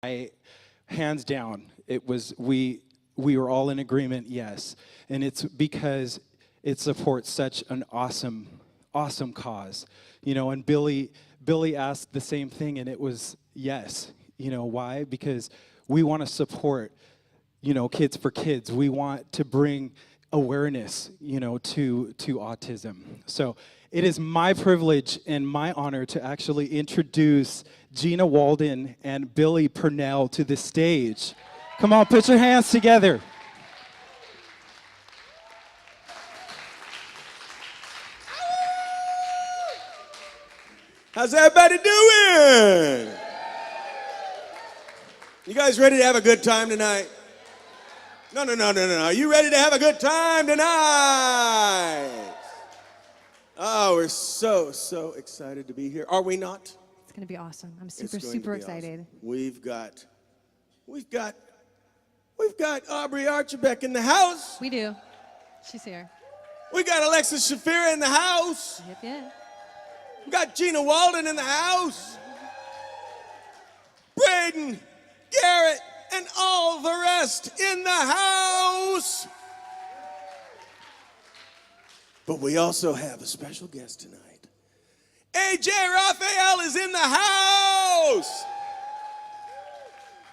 I, hands down, it was we were all in agreement, yes. And it's because it supports such an awesome cause. And Billy asked the same thing, and it was yes. Why? Because we want to support, Kids for Kids. We want to bring awareness, to autism. So it is my privilege and my honor to actually introduce Gina Walden and Billy Purnell to the stage. Come on, put your hands together. How's everybody doing? You guys ready to have a good time tonight? No. Are you ready to have a good time tonight? Oh, we're so excited to be here. Are we not? It's going to be awesome. I'm super excited. Awesome. We've got Aubrey Archibek in the house. We do. She's here. We got Alexis Shafira in the house. Yep. We got Gina Walden in the house. Braden, Garrett, and all the rest in the house. But we also have a special guest tonight. AJ Raphael is in the house.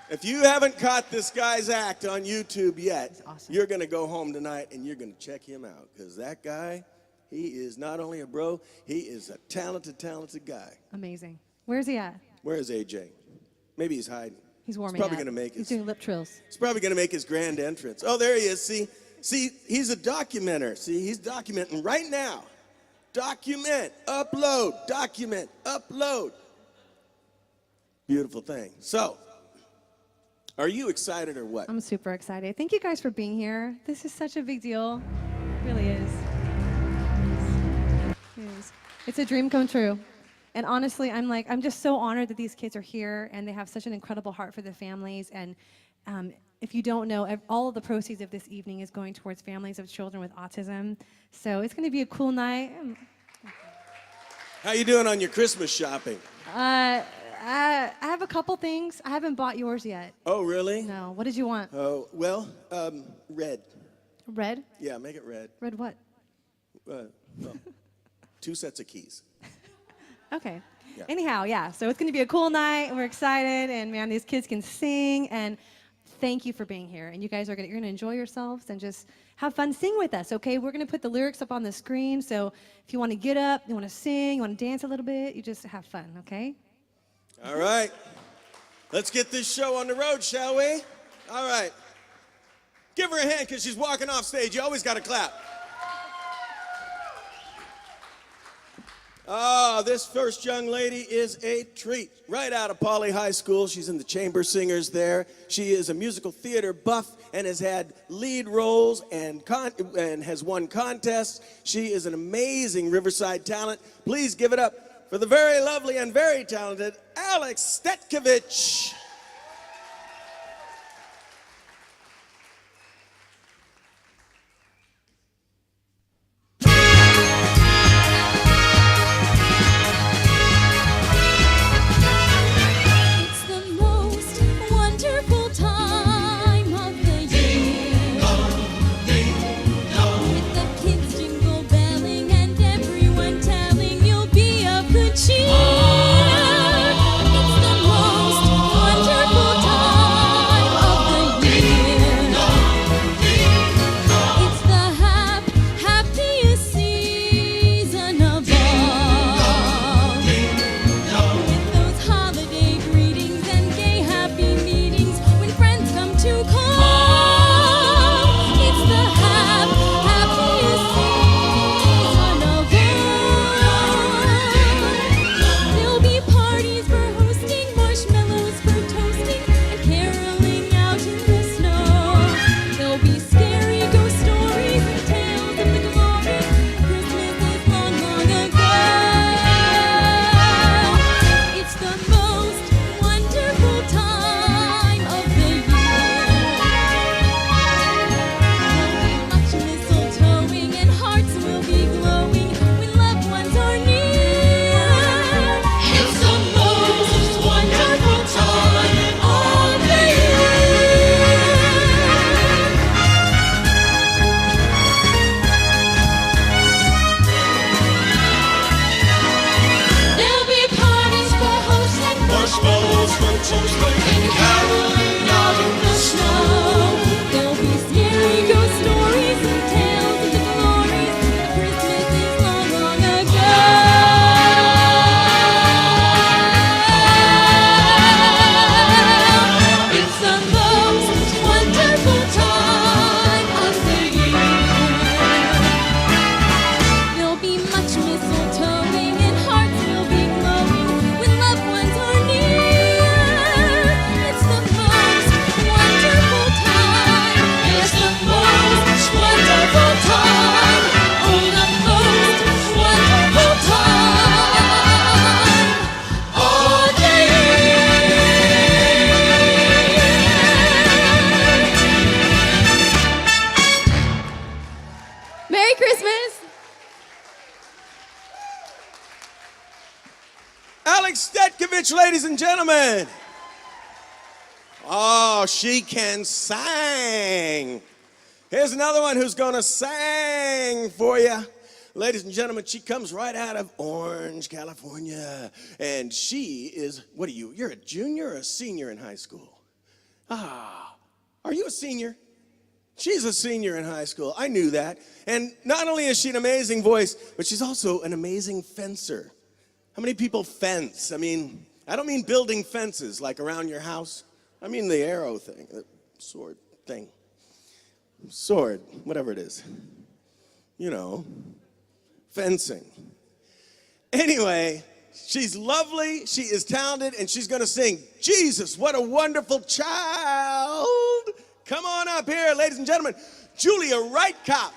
If you haven't caught this guy's act on YouTube yet, awesome. You're going to go home tonight and you're going to check him out, because that guy, he is not only a bro, he is a talented guy. Amazing. Where's he at? Where is AJ? Maybe he's hiding. He's warming He's probably up. going to make He's doing lip trills. He's probably going to make his grand entrance. Oh, there he is. See, he's a documenter. See, he's documenting right now. Document, upload, document, upload. Beautiful thing. So, are you excited or what? I'm super excited. Thank you guys for being here. This is such a big deal. It really is. It is. It's a dream come true. And honestly, I'm just so honored that these kids are here and they have such an incredible heart for the families. And if you don't know, all of the proceeds of this evening is going towards families of children with autism. So it's going to be a cool night. How you doing on your Christmas shopping? I have a couple things. I haven't bought yours yet. Oh, really? No. What did you want? Oh, well, red. Red? Yeah, make it red. Red what? Well, 2 sets of keys. Okay. Yeah. Anyhow, yeah. So it's going to be a cool night. We're excited, and man, these kids can sing. And thank you for being here. And you guys you're going to enjoy yourselves and just have fun. Sing with us, okay? We're going to put the lyrics up on the screen. So if you want to get up, you want to sing, you want to dance a little bit, you just have fun, okay? All right. Let's get this show on the road, shall we? All right. Give her a hand because she's walking off stage. You always got to clap. Oh, this first young lady is a treat. Right out of Poly High School. She's in the chamber singers there. She is a musical theater buff and has had lead roles and has won contests. She is an amazing Riverside talent. Please give it up for the very lovely and very talented Alex Stetkovich. It's the most Rich, ladies and gentlemen. Oh, she can sing. Here's another one who's gonna sing for you. Ladies and gentlemen, she comes right out of Orange, California. And she is, what are you? You're a junior or a senior in high school? Ah, are you a senior? She's a senior in high school. I knew that. And not only is she an amazing voice, but she's also an amazing fencer. How many people fence? I mean, I don't mean building fences like around your house. I mean the arrow thing, the sword thing. Sword, whatever it is. You know, fencing. Anyway, she's lovely, she is talented, and she's gonna sing, Jesus, what a wonderful child. Come on up here, ladies and gentlemen, Julia Wright-Cop.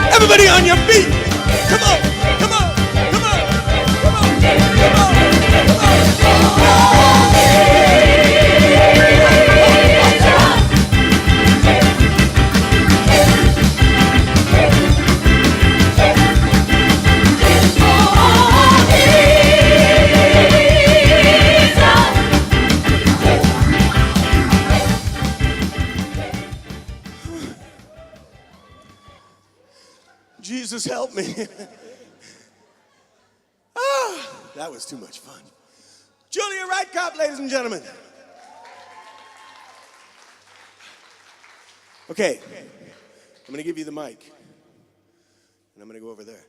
Everybody on your feet. Come on, come on, come on, come on, come on, Jesus, help me. That was too much fun. Julia Wright-Cop, ladies and gentlemen. Okay, I'm going to give you the mic, and I'm going to go over there.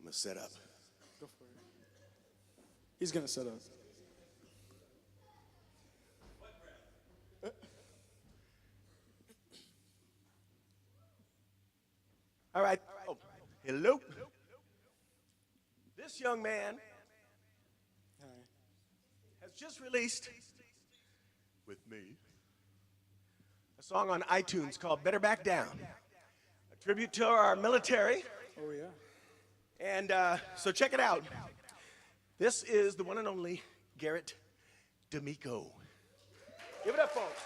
I'm gonna set up. He's gonna set up. All right. Oh, hello. This young man has just released with me a song on iTunes called Better Back Down, a tribute to our military. Oh yeah. And so check it out. This is the one and only Garrett D'Amico. Give it up, folks.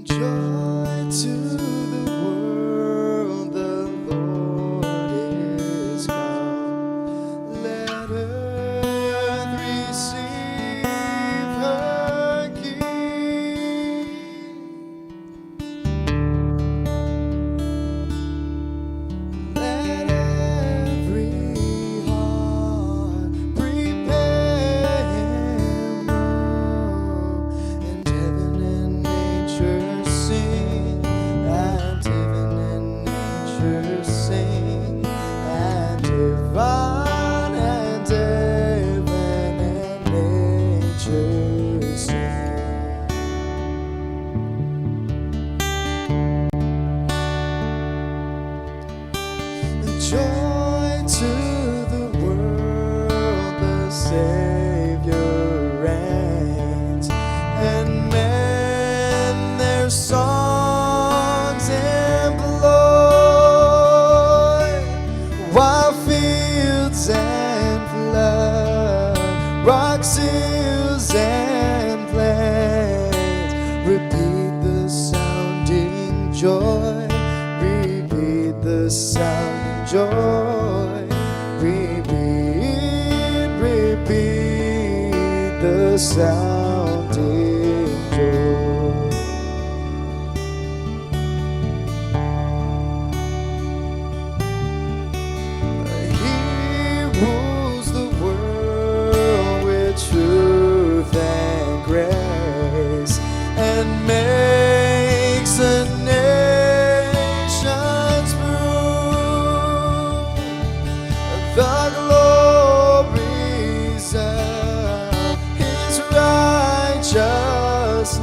Joy to the world, the Lord is come. Let earth receive her King. Let every heart prepare him room, and heaven and nature sing, and heaven and nature sing, and divine and heaven and nature sing. Joy to the world, the Savior reigns, and men their songs employ, while fields and flood, rocks, hills, and plains repeat the sounding joy, repeat the sounding joy, repeat the sounding joy. He rules the world with truth and grace, and makes the nations prove the glories of his righteousness,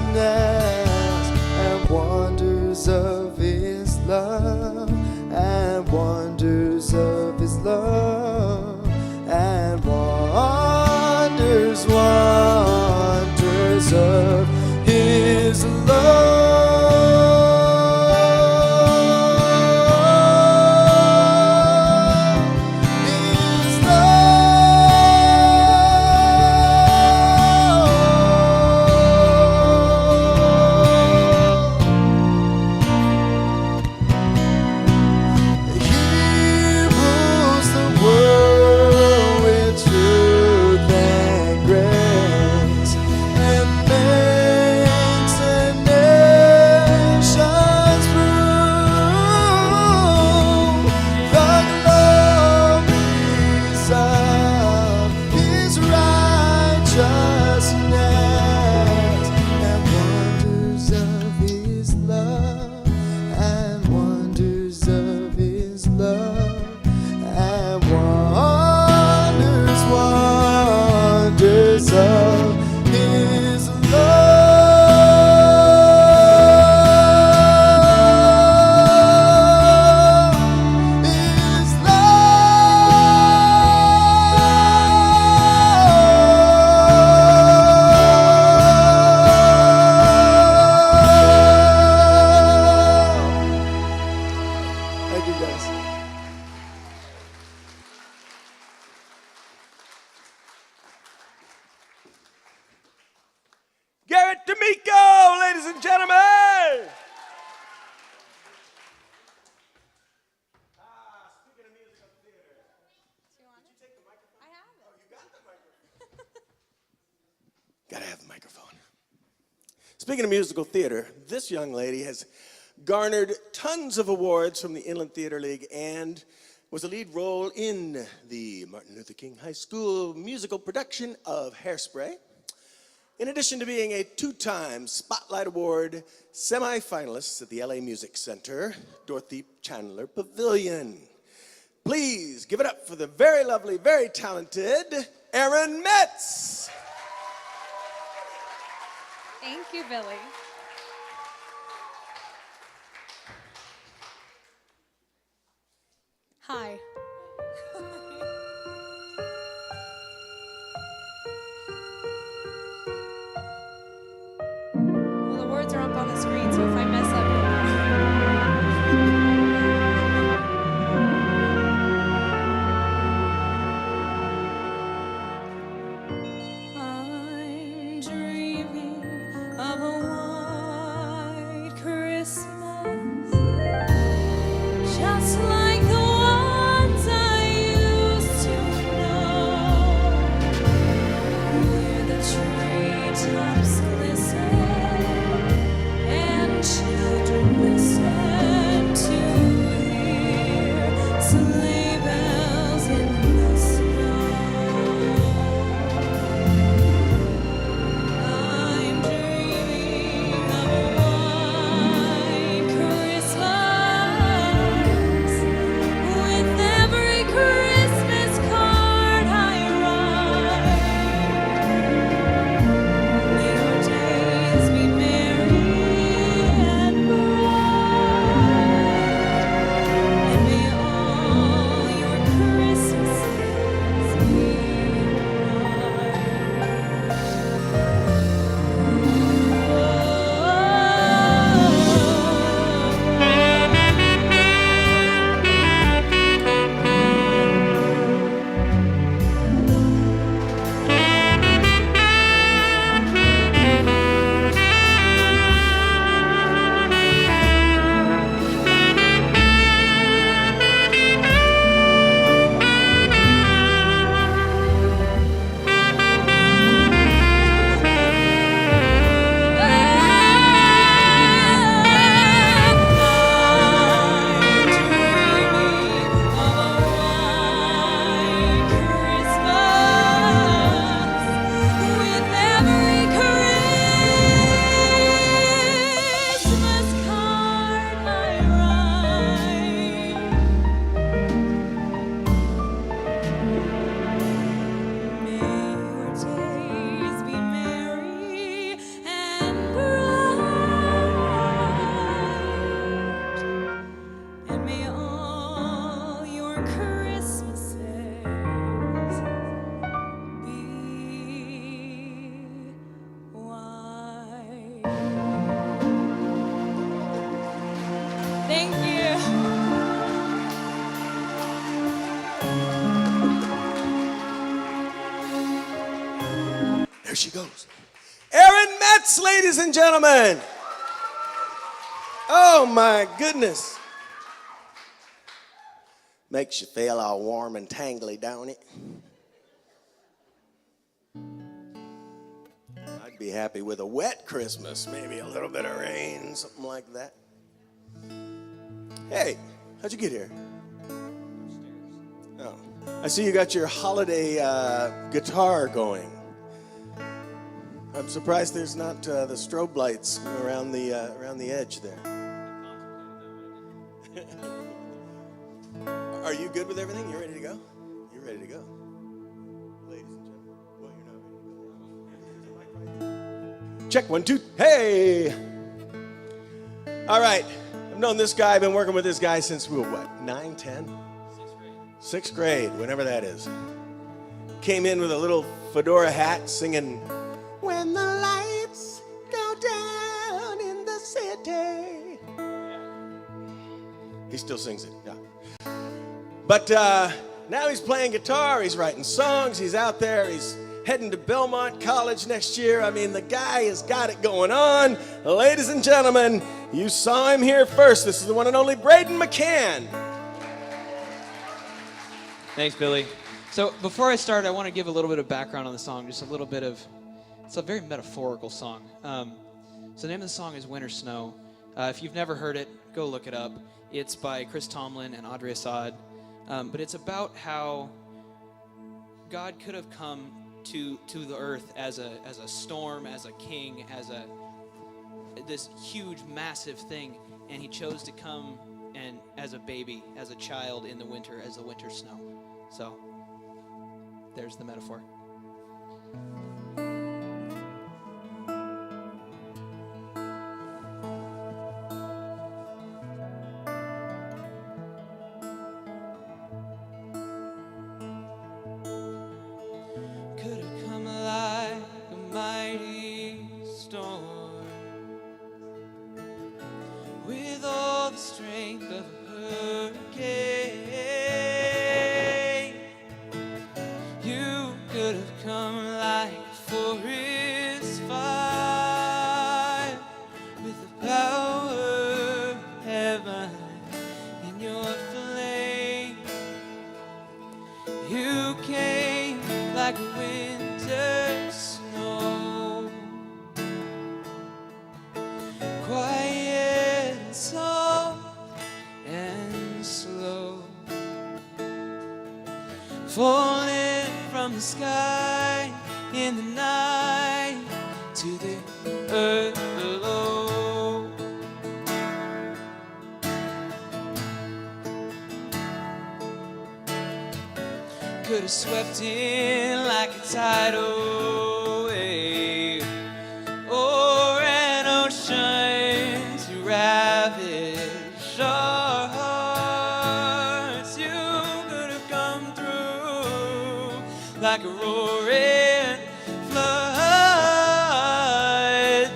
and wonders of his love, and wonders of his love, and wonders of his love. His love. Speaking of musical theater, this young lady has garnered tons of awards from the Inland Theater League and was a lead role in the Martin Luther King High School musical production of Hairspray, in addition to being a 2-time Spotlight Award semi-finalist at the LA Music Center, Dorothy Chandler Pavilion. Please give it up for the very lovely, very talented Erin Metz. Thank you, Billy. Hi. Well, the words are up on the screen, so if I mess up, I'm dreaming of a white Christmas, just like the ones I used to know, where the treetops glisten and children listen to hear sleigh bells in the snow. I'm dreaming of a white Christmas, with every Christmas card I write. May your days be merry and bright, and may all your Christmases be and may all your Christmases be white. Thank you. There she goes. Erin Metz, ladies and gentlemen. Oh my goodness. Makes you feel all warm and tangly, don't it? I'd be happy with a wet Christmas, maybe a little bit of rain, something like that. Hey, how'd you get here? Oh, I see you got your holiday guitar going. I'm surprised there's not the strobe lights around the edge there. Are you good with everything? You ready to go? You're ready to go. Ladies and gentlemen. Well, you're not ready to go. Check 1, 2. Hey! All right. I've known this guy, I've been working with this guy since we were what, 9, 10? 6th grade, whenever that is. Came in with a little fedora hat singing, "When the lights go down in the city." He still sings it, yeah. But now he's playing guitar, he's writing songs, he's out there, he's heading to Belmont College next year. I mean, the guy has got it going on. Ladies and gentlemen, you saw him here first. This is the one and only Braden McCann. Thanks, Billy. So before I start, I want to give a little bit of background on the song, just a little bit of, it's a very metaphorical song. So the name of the song is Winter Snow. If you've never heard it, go look it up. It's by Chris Tomlin and Audrey Assad. But it's about how God could have come to the earth as a storm, as a king, as this huge, massive thing, and he chose to come and as a baby, as a child in the winter, as the winter snow. So there's the metaphor. Could have come like a mighty storm with all the strength of a hurricane. You could have come like a forest fire with the power of heaven in your flame. You came like a winter snow, quiet and soft and slow, falling from the sky in the night to the earth below. Could have swept in like a tidal wave or an ocean to ravish our hearts. You could have come through like a roaring flood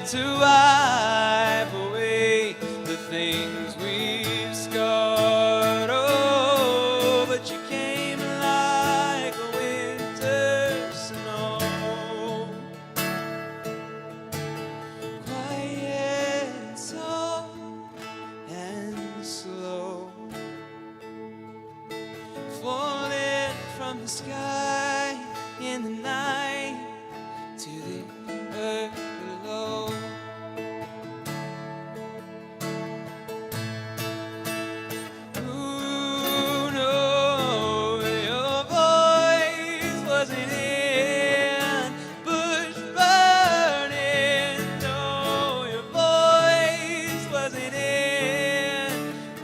to wipe away the things we've scarred. Oh, but you came like a winter snow, quiet and soft and slow, falling from the sky in the night to the earth below. Ooh, no, your voice wasn't in bush burning. No, your voice wasn't in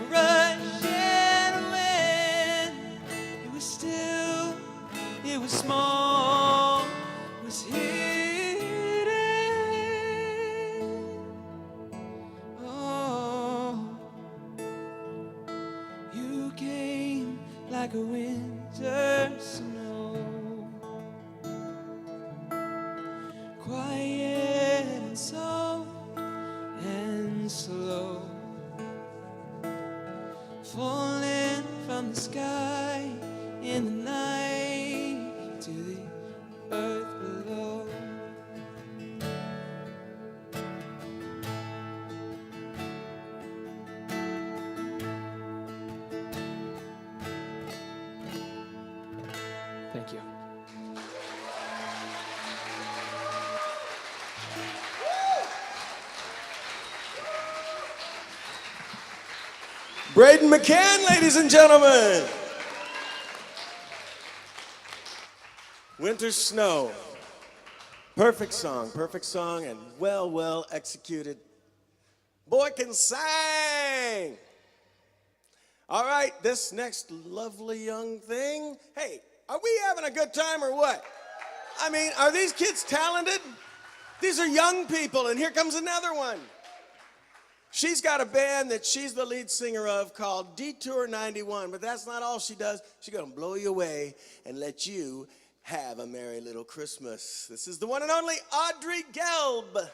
rushing wind. It was still, it was small, it was hidden. Oh, you came like a winter snow, quiet and soft and slow, falling from the sky in the night to the earth below. Thank you. Braden McCann, ladies and gentlemen. Winter Snow. Perfect song, and well executed. Boy can sing. All right, this next lovely young thing. Hey, are we having a good time or what? I mean, are these kids talented? These are young people, and here comes another one. She's got a band that she's the lead singer of called Detour 91, but that's not all she does. She's gonna blow you away and let you have a merry little Christmas. This is the one and only Audrey Gelb.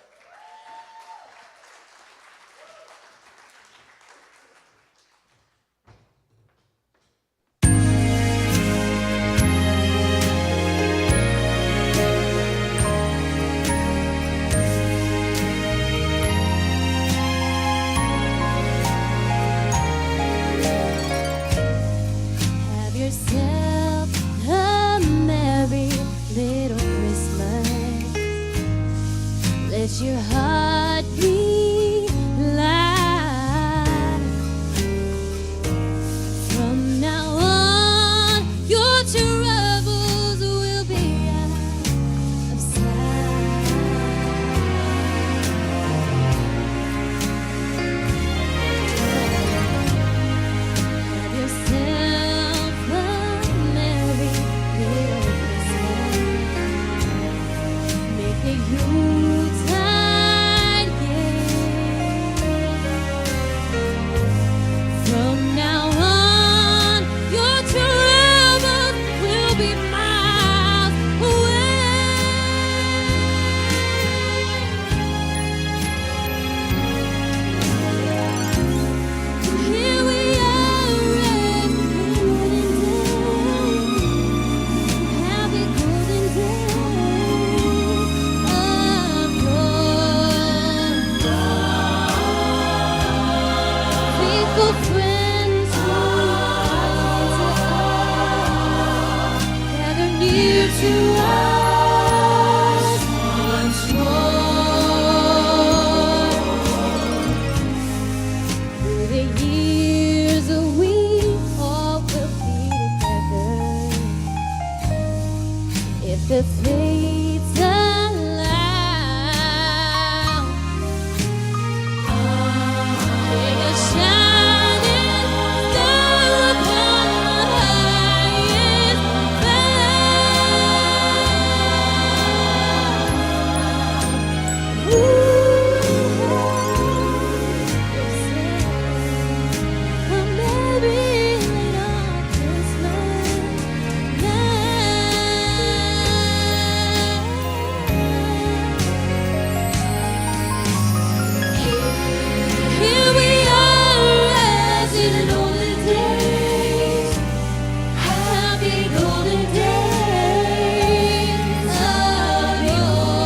Have yourself a merry little Christmas. Let your friends who gather near to us once more. Through the years we all will be together if the fates allow. Bring a shining star upon the highest bough. Ooh, a merry little Christmas night. Here we are as in olden days, happy golden days of yore.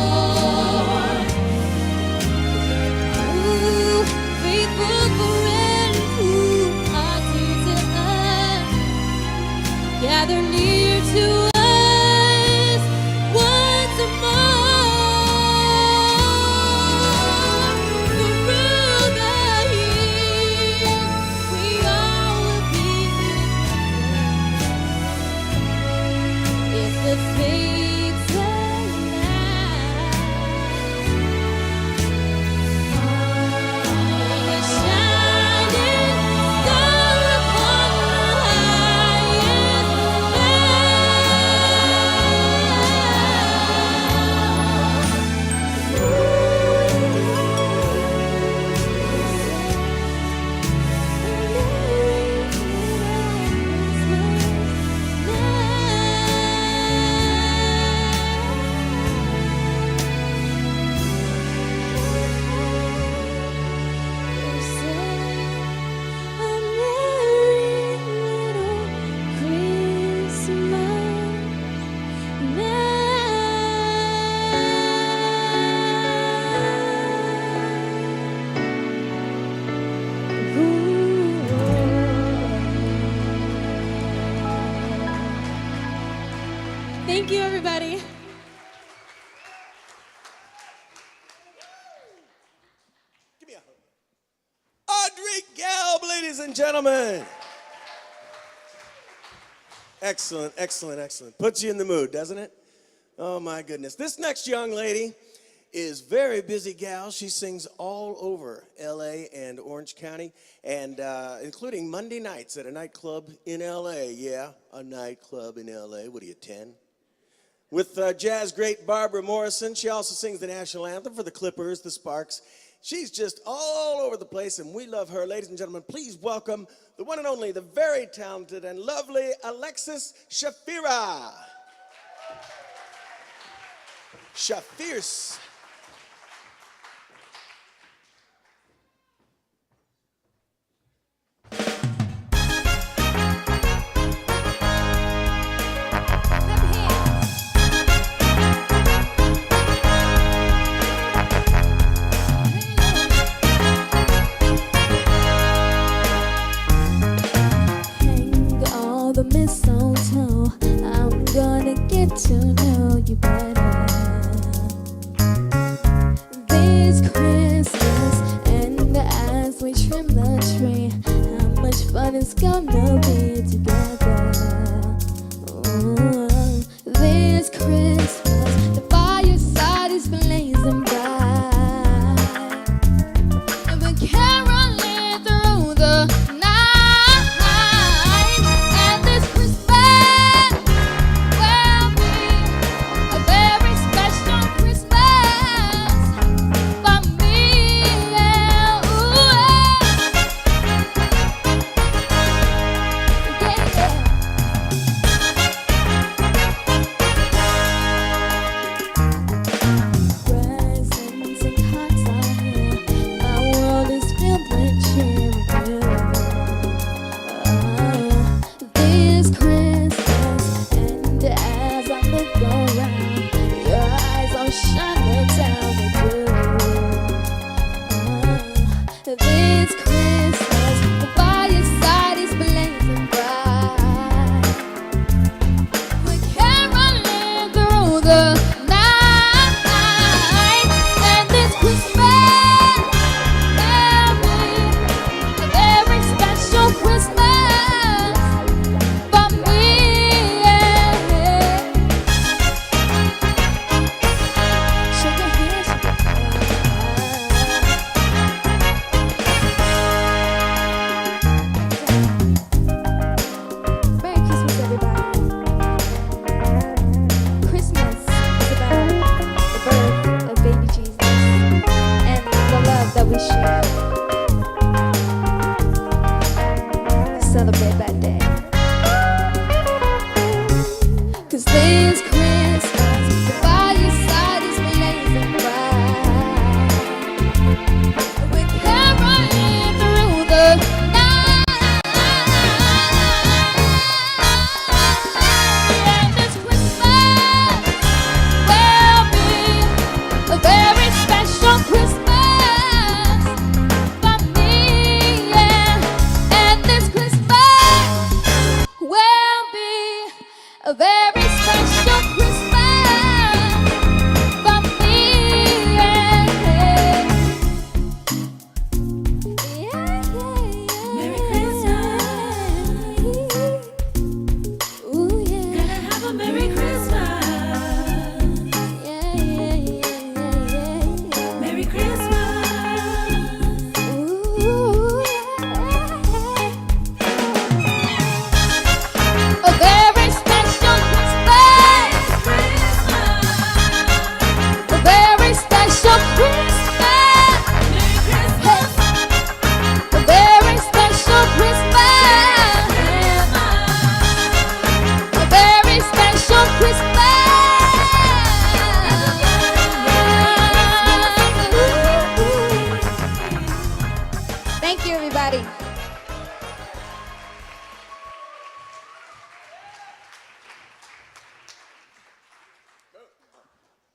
Ooh, faithful friends who are dear to us, gather near to us once more. Through the years, we all will be together if the fates allow. Bring a shining star upon the Thank you, everybody. Give me a hug. Audrey Gelb, ladies and gentlemen. Excellent, excellent, excellent. Puts you in the mood, doesn't it? Oh, my goodness. This next young lady is very busy gal. She sings all over L.A. and Orange County, and including Monday nights at a nightclub in L.A. Yeah, a nightclub in L.A. What are you, 10? With jazz great Barbara Morrison. She also sings the national anthem for the Clippers, the Sparks. She's just all over the place, and we love her. Ladies and gentlemen, please welcome the one and only, the very talented and lovely Alexis Shafira. Shafirs. Hang all the mistletoe. I'm gonna get to know you better this Christmas. And as we trim the tree, how much fun it's gonna be together. Ooh, this Christmas, the fireside is blazing bright. And we're caroling through the night. And this Christmas will be a very special Christmas for me. Yeah, ooh, yeah. celebrate that day. 'Cause this Christmas, the fireside is blazing bright. We're carolling through the night. And this Christmas will be a very special Christmas for me, yeah. And this Christmas will be a very special Christmas for me, yeah. Merry Christmas. Ooh, yeah. Gonna have a Merry Christmas. Yeah. Merry Christmas. Ooh, yeah. A very special Christmas. A very special Christmas. A very special Christmas. A very special Christmas. Thank you, everybody.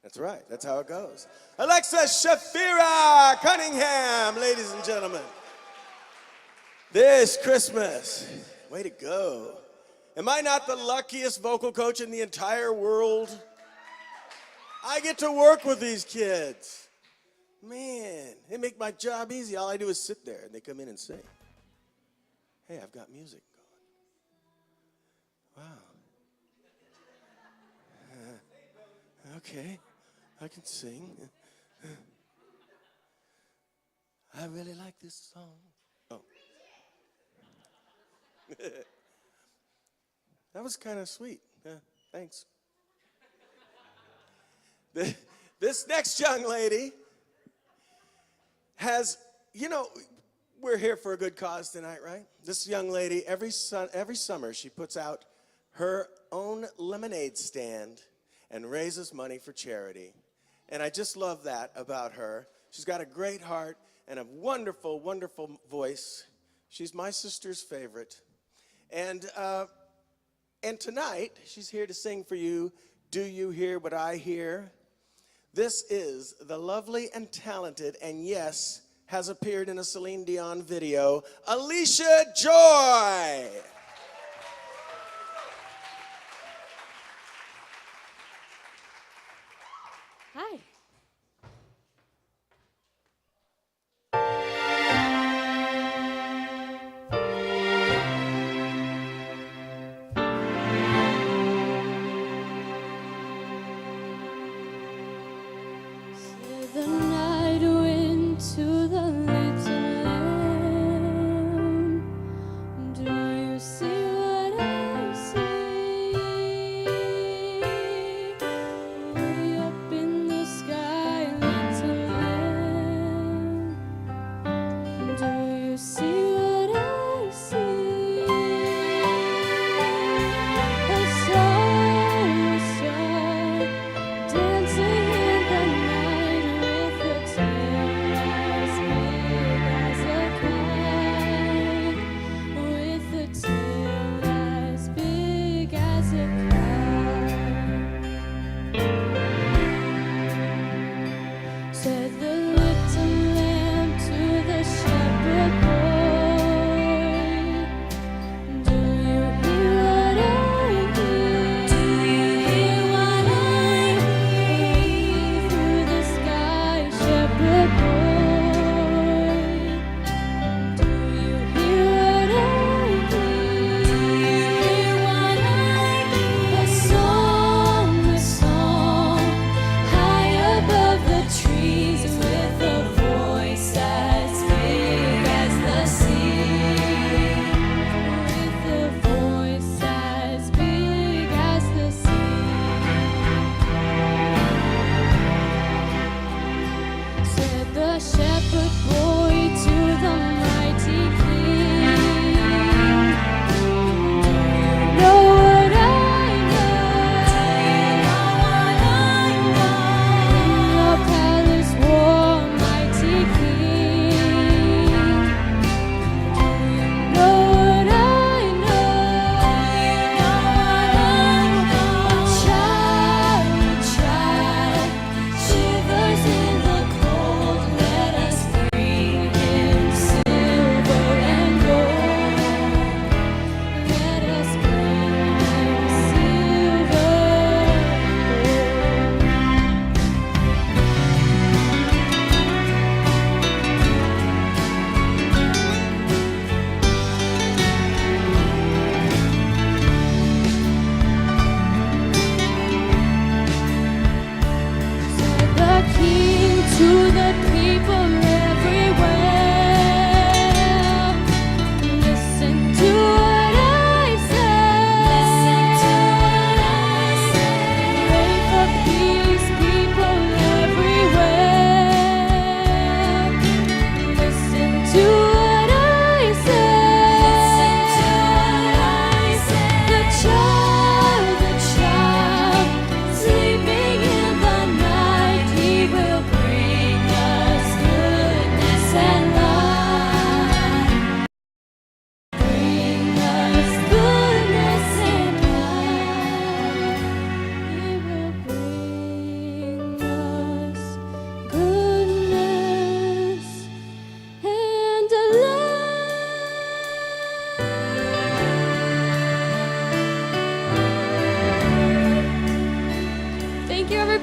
That's right. That's how it goes. Alexa Shafira Cunningham, ladies and gentlemen. This Christmas. Way to go. Am I not the luckiest vocal coach in the entire world? I get to work with these kids. Man, they make my job easy. All I do is sit there and they come in and sing. Hey, I've got music going. Wow. Okay, I can sing. I really like this song. Oh. That was kind of sweet. Thanks. This next young lady has, you know, we're here for a good cause tonight, right? This young lady, every summer, she puts out her own lemonade stand and raises money for charity. And I just love that about her. She's got a great heart and a wonderful, wonderful voice. She's my sister's favorite. And tonight, she's here to sing for you, Do You Hear What I Hear? This is the lovely and talented, and yes, has appeared in a Celine Dion video, Alicia Joy. Hi. The night wind to the little lamb. Do you see what I see? Way up in the sky.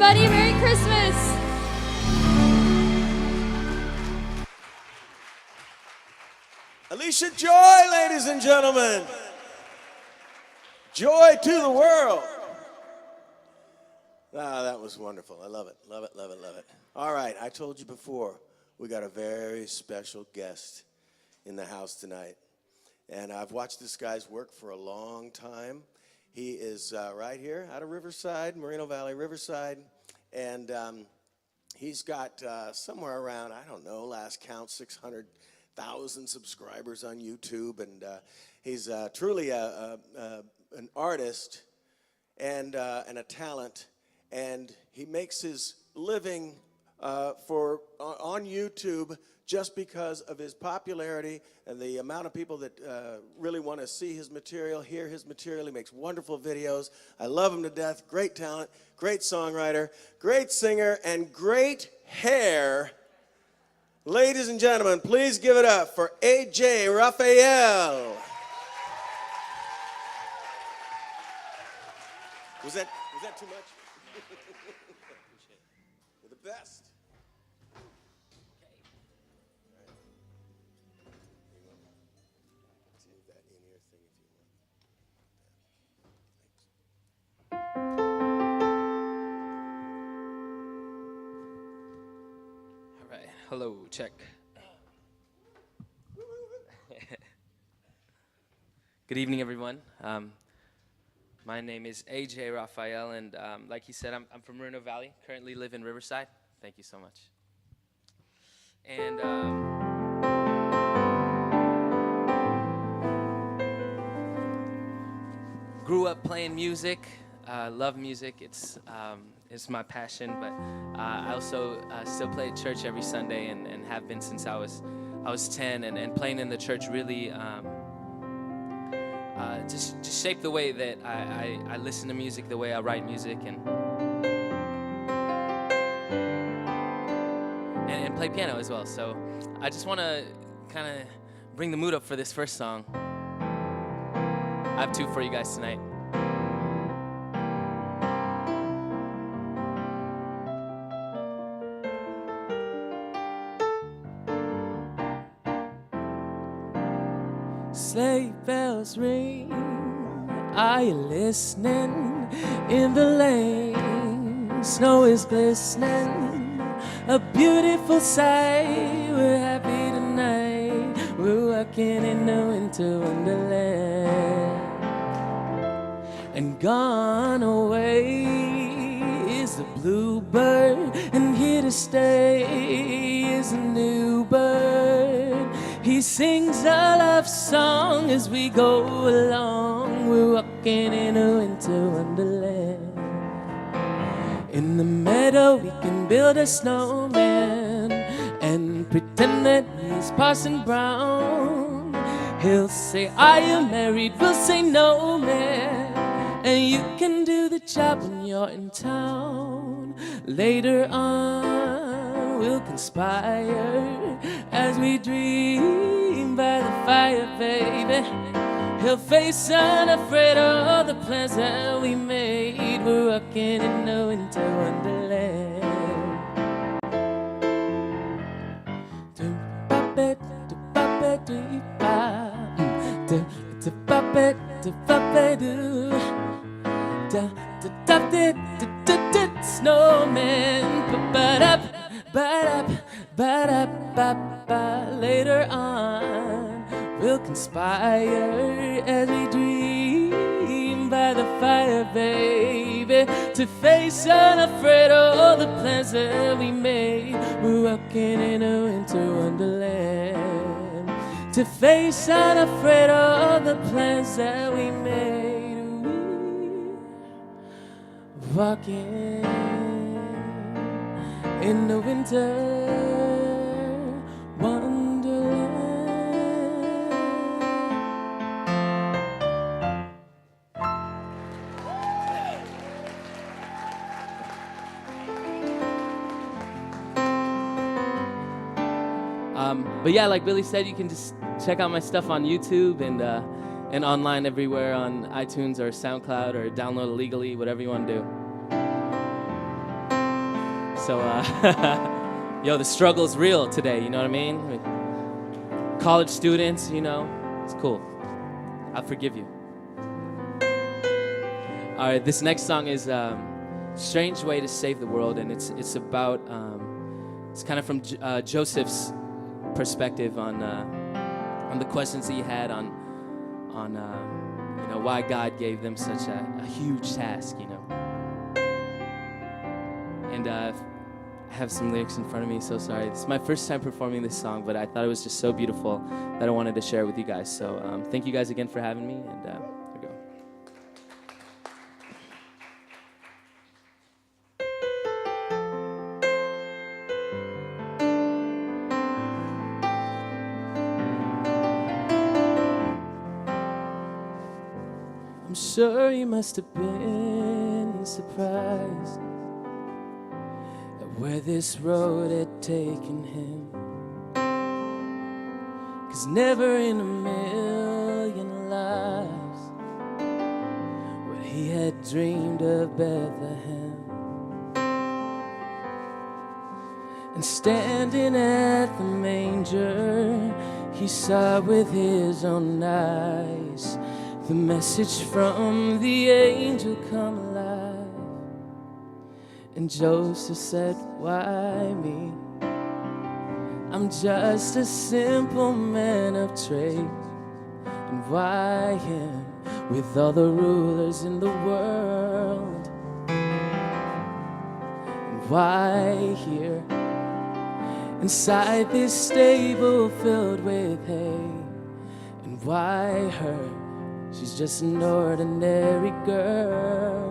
everybody. Merry Christmas. Alicia Joy, ladies and gentlemen. Joy to the world. Ah, that was wonderful. I love it, love it, love it, love it. All right, I told you before, we got a very special guest in the house tonight. And I've watched this guy's work for a long time. He is right here out of Riverside, Moreno Valley, Riverside. And he's got somewhere around, I don't know, last count, 600,000 subscribers on YouTube. And he's truly an artist and a talent. And he makes his living on YouTube just because of his popularity and the amount of people that really want to see his material, hear his material. He makes wonderful videos. I love him to death. Great talent, great songwriter, great singer, and great hair. Ladies and gentlemen, please give it up for A.J. Raphael. Was that too much? You're the best. All right, hello, check. Good evening, everyone. My name is A.J. Raphael, and like he said, I'm from Moreno Valley, currently live in Riverside. Thank you so much. And grew up playing music, love music. It's my passion, but I also still play at church every Sunday and have been since I was 10, and playing in the church really just shaped the way that I listen to music, the way I write music, and play piano as well. So I just want to kind of bring the mood up for this first song. I have two for you guys tonight. Sleigh bells ring, are you listening? In the lane, snow is glistening, a beautiful sight. We're happy tonight, we're walking in the winter wonderland. And gone away is the bluebird, and here to stay is a new bird. He sings a love song as we go along. We're walking in a winter wonderland. In the meadow we can build a snowman and pretend that he's Parson Brown. He'll say, are you married? We'll say, no, man. And you can do the job when you're in town. Later on we'll conspire as we dream by the fire, baby. He'll face unafraid all the plans that we made. We're walking in a winter wonderland. Snowman, later on we'll conspire as we dream by the fire, baby, to face unafraid all the plans that we made. We're walking in a winter wonderland, to face unafraid all the plans that we made. We're walking in the winter wonderland. But yeah, like Billy said, you can just check out my stuff on YouTube and online everywhere on iTunes or SoundCloud, or download illegally, whatever you want to do. So, yo, the struggle's real today, you know what I mean? With college students, you know, it's cool. I forgive you. All right, this next song is Strange Way to Save the World, and it's about, it's kind of from Joseph's perspective on the questions he had on you know, why God gave them such a huge task, you know. And I have some lyrics in front of me, so sorry. This is my first time performing this song, but I thought it was just so beautiful that I wanted to share it with you guys. So thank you guys again for having me, and here we go. I'm sure you must have been surprised at where this road had taken him. 'Cause never in a million lives would he had dreamed of Bethlehem. And standing at the manger, he saw with his own eyes the message from the angel come alive. And Joseph said, why me? I'm just a simple man of trade. And why him with all the rulers in the world? And why here inside this stable filled with hay? And why her? She's just an ordinary girl.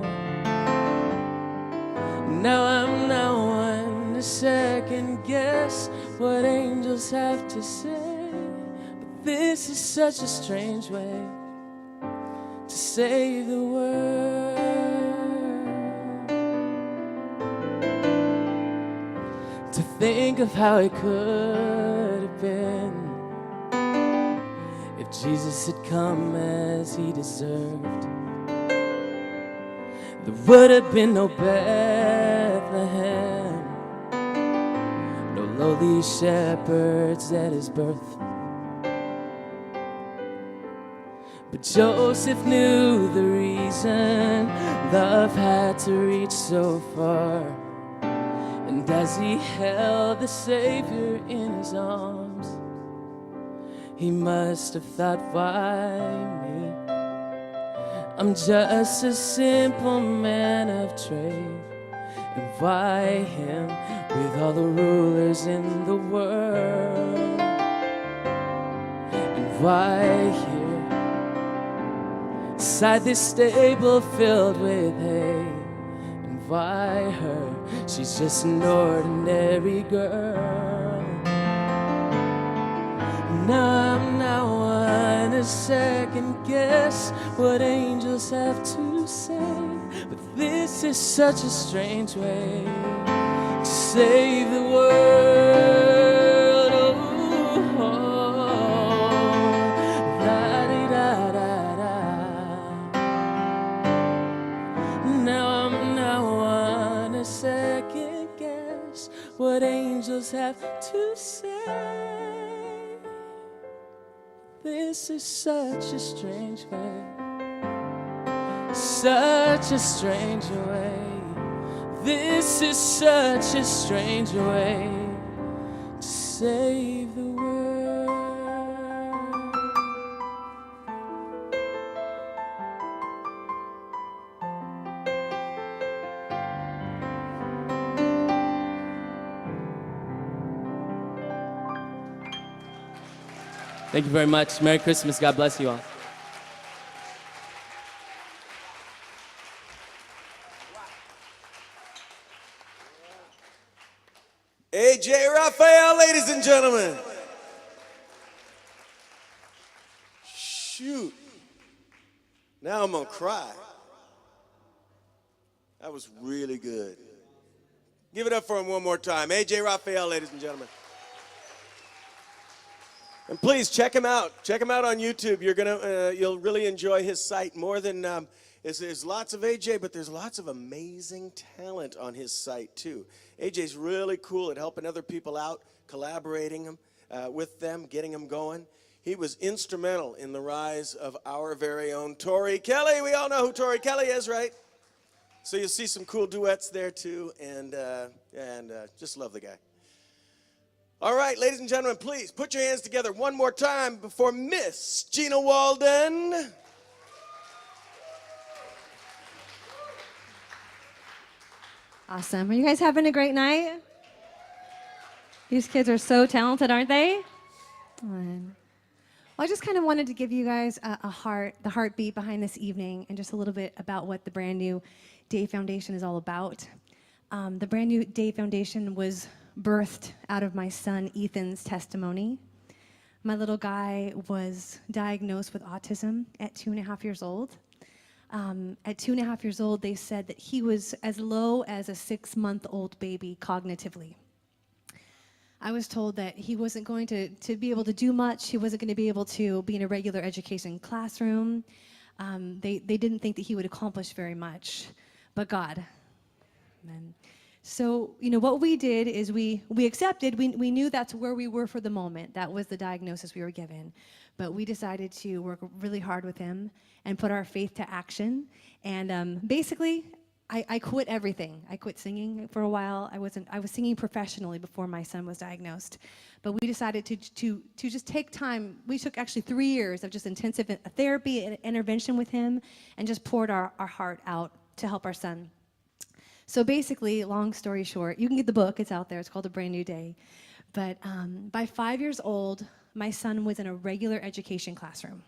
Now I'm not one to second guess what angels have to say, but this is such a strange way to save the world. To think of how it could have been if Jesus had come as he deserved. There would have been no Bethlehem, no lowly shepherds at his birth. But Joseph knew the reason love had to reach so far. And as he held the Savior in his arms, he must have thought, why me? I'm just a simple man of trade. And why him with all the rulers in the world? And why here, inside this stable filled with hay? And why her? She's just an ordinary girl. Now I'm not one to second guess what angels have to say, but this is such a strange way to save the world. Oh, la-di-da-da-da. Now I'm not one to second guess what angels have to say. This is such a strange way, such a strange way. This is such a strange way to save the world. Thank you very much. Merry Christmas. God bless you all. AJ Raphael, ladies and gentlemen. Shoot. Now I'm gonna cry. That was really good. Give it up for him one more time. AJ Raphael, ladies and gentlemen. And please check him out. Check him out on YouTube. You'll really enjoy his site more than There's lots of AJ, but there's lots of amazing talent on his site too. AJ's really cool at helping other people out, collaborating with them, getting them going. He was instrumental in the rise of our very own Tori Kelly. We all know who Tori Kelly is, right? So you'll see some cool duets there too, and just love the guy. All right, ladies and gentlemen, please put your hands together one more time before Miss Gina Walden. Awesome. Are you guys having a great night? These kids are so talented, aren't they? Well, I just kind of wanted to give you guys the heartbeat behind this evening, and just a little bit about what the Brand New Day Foundation is all about. The Brand New Day Foundation was birthed out of my son Ethan's testimony. My little guy was diagnosed with autism at 2.5 years old. At 2.5 years old, they said that he was as low as a 6-month-old baby cognitively. I was told that he wasn't going to be able to do much. He wasn't going to be able to be in a regular education classroom. They didn't think that he would accomplish very much, but God. Amen. So, what we did is we accepted, we knew that's where we were for the moment. That was the diagnosis we were given. But we decided to work really hard with him and put our faith to action. And basically, I quit everything. I quit singing for a while. I was singing professionally before my son was diagnosed. But we decided to just take time. We took actually 3 years of just intensive therapy and intervention with him, and just poured our heart out to help our son. So basically, long story short, you can get the book. It's out there. It's called A Brand New Day. But by 5 years old, my son was in a regular education classroom.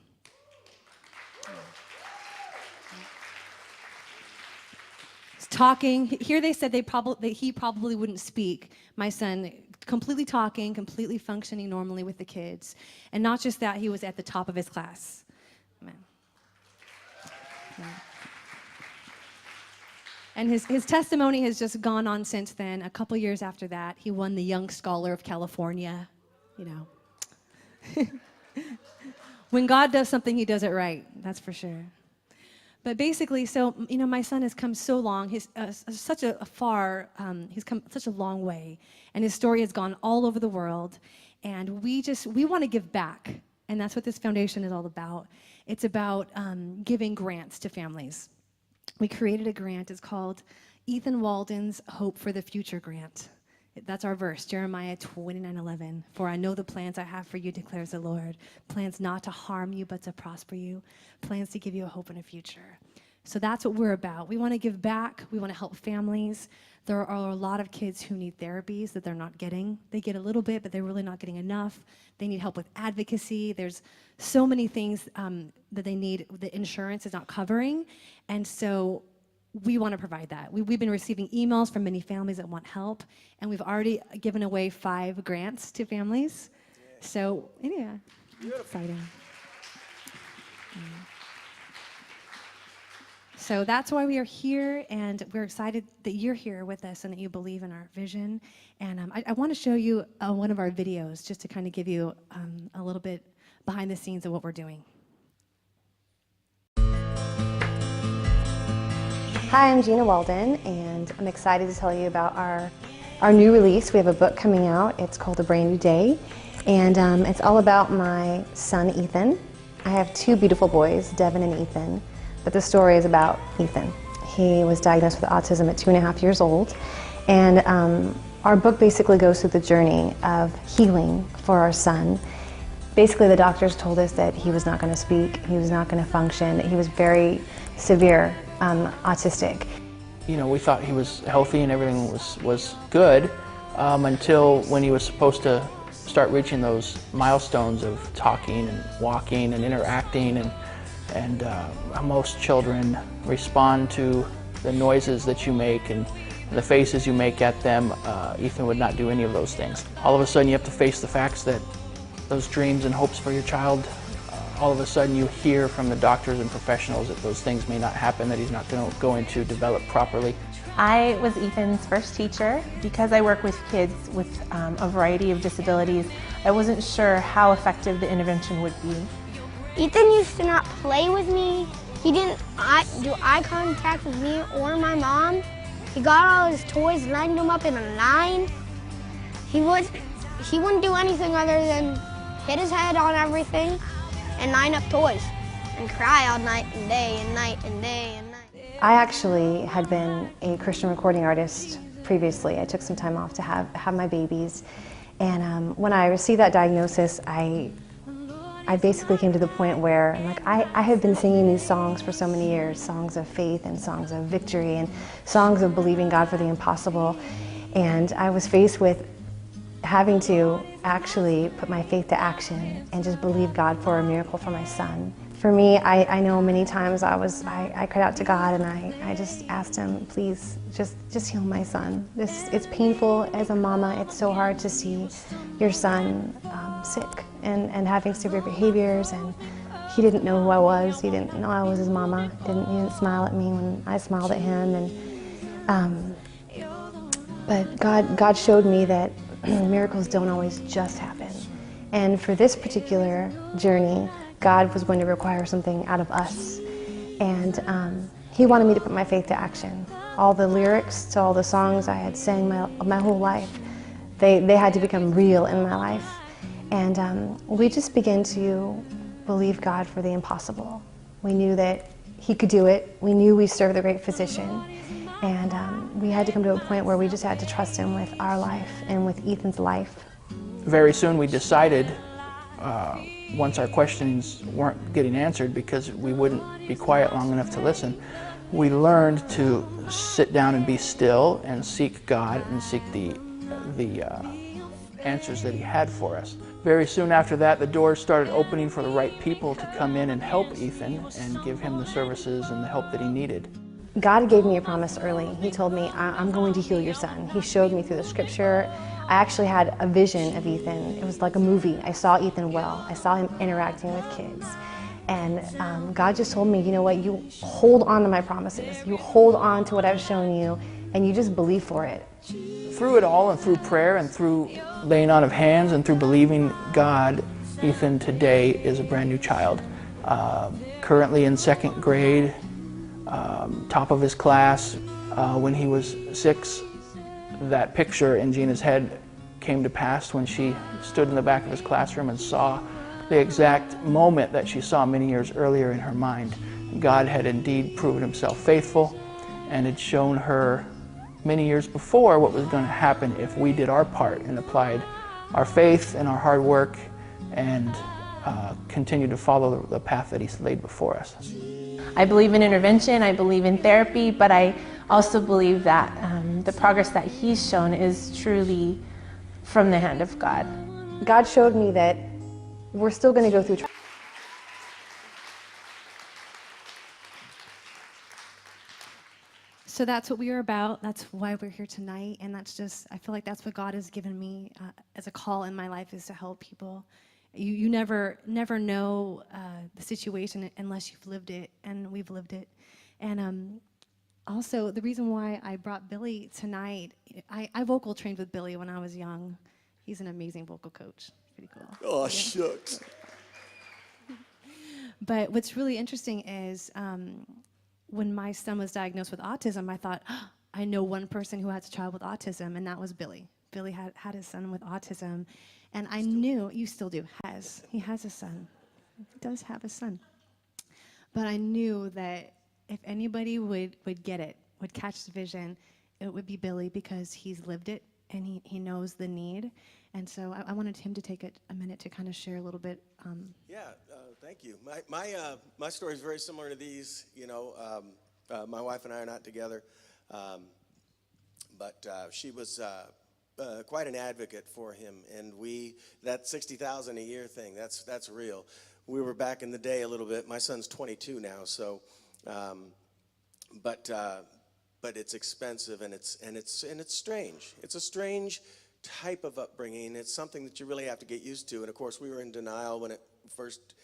Talking. Here they said that he probably wouldn't speak. My son completely talking, completely functioning normally with the kids. And not just that, he was at the top of his class. Amen. Amen. And his testimony has just gone on since then. A couple years after that, he won the Young Scholar of California. When God does something, he does it right. That's for sure. But basically, so, my son has come so long. He's he's come such a long way. And his story has gone all over the world. And we want to give back. And that's what this foundation is all about. It's about giving grants to families. We created a grant. It's called Ethan Walden's Hope for the Future Grant. That's our verse, Jeremiah 29:11. For I know the plans I have for you, declares the Lord. Plans not to harm you, but to prosper you. Plans to give you a hope and a future. So that's what we're about. We want to give back. We want to help families. There are a lot of kids who need therapies that they're not getting. They get a little bit, but they're really not getting enough. They need help with advocacy. There's so many things that they need the insurance is not covering. And so we want to provide that. We've been receiving emails from many families that want help, and we've already given away 5 grants to families. Yeah. So, yeah, exciting. So that's why we are here, and we're excited that you're here with us and that you believe in our vision. And I want to show you one of our videos just to kind of give you a little bit behind the scenes of what we're doing. Hi, I'm Gina Walden, and I'm excited to tell you about our new release. We have a book coming out. It's called A Brand New Day, and it's all about my son, Ethan. I have 2 beautiful boys, Devin and Ethan, but the story is about Ethan. He was diagnosed with autism at 2.5 years old, and our book basically goes through the journey of healing for our son. Basically, the doctors told us that he was not going to speak, he was not going to function, that he was very severe autistic. We thought he was healthy and everything was good until when he was supposed to start reaching those milestones of talking and walking and interacting, and most children respond to the noises that you make and the faces you make at them. Ethan would not do any of those things. All of a sudden you have to face the facts that those dreams and hopes for your child, all of a sudden you hear from the doctors and professionals that those things may not happen, that he's not going to develop properly. I was Ethan's first teacher. Because I work with kids with a variety of disabilities, I wasn't sure how effective the intervention would be. Ethan used to not play with me. He didn't do eye contact with me or my mom. He got all his toys, lined them up in a line. He wouldn't do anything other than hit his head on everything and line up toys and cry all night and day and night and day and night. I actually had been a Christian recording artist previously. I took some time off to have my babies. And when I received that diagnosis, I basically came to the point where I'm like, I have been singing these songs for so many years, songs of faith and songs of victory and songs of believing God for the impossible. And I was faced with having to actually put my faith to action and just believe God for a miracle for my son. For me, I know many times I cried out to God and I just asked him, please, just heal my son. It's painful as a mama. It's so hard to see your son sick and having severe behaviors, and he didn't know who I was. He didn't know I was his mama. He didn't smile at me when I smiled at him. But God showed me that miracles don't always just happen. And for this particular journey, God was going to require something out of us. And he wanted me to put my faith to action. All the lyrics to all the songs I had sang my whole life, they had to become real in my life. And we just began to believe God for the impossible. We knew that he could do it. We knew we served the great physician. And we had to come to a point where we just had to trust him with our life and with Ethan's life. Very soon we decided, once our questions weren't getting answered because we wouldn't be quiet long enough to listen, we learned to sit down and be still and seek God and seek the answers that he had for us. Very soon after that, the doors started opening for the right people to come in and help Ethan and give him the services and the help that he needed. God gave me a promise early. He told me, I'm going to heal your son. He showed me through the scripture. I actually had a vision of Ethan. It was like a movie. I saw Ethan well. I saw him interacting with kids. And God just told me, you know what, you hold on to my promises. You hold on to what I've shown you, and you just believe for it. Through it all, and through prayer, and through laying on of hands, and through believing God, Ethan today is a brand new child. Currently in 2nd grade, top of his class. When he was 6, that picture in Gina's head came to pass when she stood in the back of his classroom and saw the exact moment that she saw many years earlier in her mind. God had indeed proven himself faithful and had shown her many years before what was going to happen if we did our part and applied our faith and our hard work and continued to follow the path that he's laid before us. I believe in intervention, I believe in therapy, but I also believe that the progress that he's shown is truly from the hand of God. God showed me that we're still going to go through So that's what we are about. That's why we're here tonight. And that's just, I feel like that's what God has given me as a call in my life, is to help people. You never know the situation unless you've lived it, and we've lived it. And also, the reason why I brought Billy tonight, I vocal trained with Billy when I was young. He's an amazing vocal coach. Pretty cool. Oh, shucks. But what's really interesting is when my son was diagnosed with autism, I thought, oh, I know one person who has a child with autism, and that was Billy. Billy had his son with autism. And I knew, you still do, he has a son. He does have a son. But I knew that if anybody would get it, would catch the vision, it would be Billy, because he's lived it and he knows the need. And so I wanted him to take a minute to kind of share a little bit. Thank you. My story is very similar to these. You know, my wife and I are not together, but she was quite an advocate for him, and that $60,000 a year thing, that's real. We were back in the day a little bit. My son's 22 now, so but it's expensive, and it's strange. It's a strange type of upbringing. It's something that you really have to get used to. And of course, we were in denial when it first.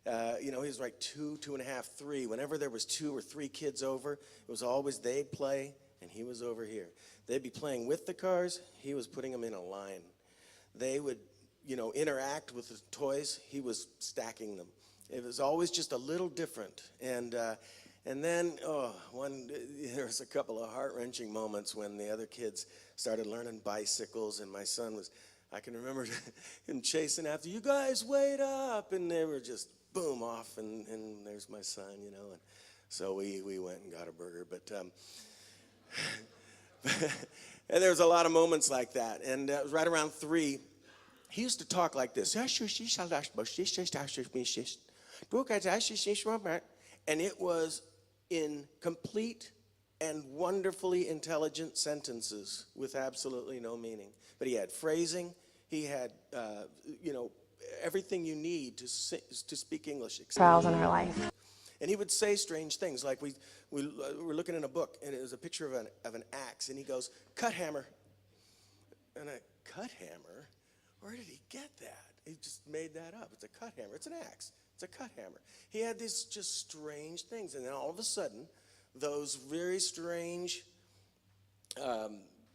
He was like 2.5, 3. Whenever there was 2 or 3 kids over, it was always they'd play and he was over here. They'd be playing with the cars. He was putting them in a line. They would, interact with the toys. He was stacking them. It was always just a little different. And then, there was a couple of heart-wrenching moments when the other kids started learning bicycles, and my son was, I can remember him chasing after, you guys wait up, and they were just boom off, and there's my son, you know. And so we went and got a burger, but and there was a lot of moments like that. And it was right around 3. He used to talk like this. And it was in complete and wonderfully intelligent sentences with absolutely no meaning. But he had phrasing. He had, everything you need to speak English. Trials in our life. And he would say strange things, like we were looking in a book, and it was a picture of an axe, and he goes, cut hammer. And I, cut hammer? Where did he get that? He just made that up. It's a cut hammer. It's an axe. It's a cut hammer. He had these just strange things, and then all of a sudden, those very strange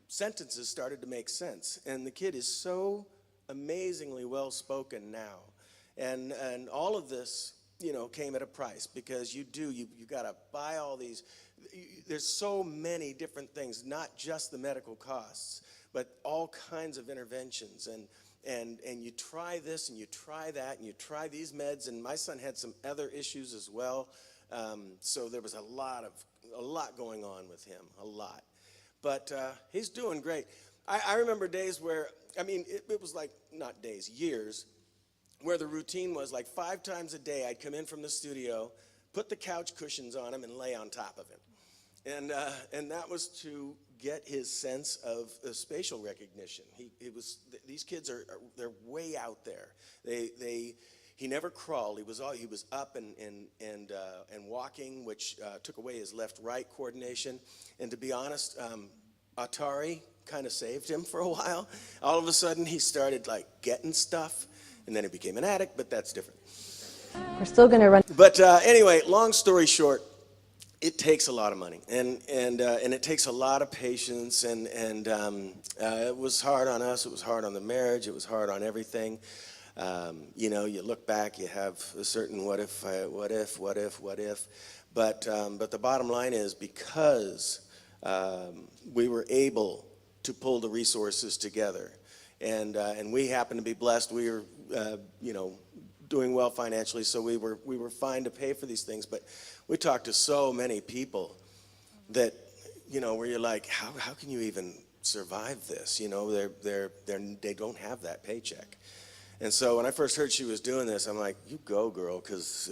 sentences started to make sense. And the kid is so amazingly well-spoken now. And all of this, came at a price, because you got to buy all these. There's so many different things, not just the medical costs, but all kinds of interventions. And you try this and you try that and you try these meds. And my son had some other issues as well. So there was a lot going on with him, a lot. But he's doing great. I remember days where, it was like, not days, years, where the routine was like 5 times a day I'd come in from the studio, put the couch cushions on him, and lay on top of him. And that was to get his sense of spatial recognition. These kids they're way out there. He never crawled. He was up and walking, which took away his left-right coordination. And to be honest, Atari kind of saved him for a while. All of a sudden, he started like getting stuff, and then he became an addict. But that's different. We're still going to run. But anyway, long story short, it takes a lot of money, and it takes a lot of patience, and it was hard on us. It was hard on the marriage. It was hard on everything. You look back, you have a certain what if. But the bottom line is, because we were able to pull the resources together, and we happened to be blessed. We were, doing well financially, so we were fine to pay for these things. But we talked to so many people that, where you're like, how can you even survive this? They don't have that paycheck. And so when I first heard she was doing this, I'm like, you go, girl, because,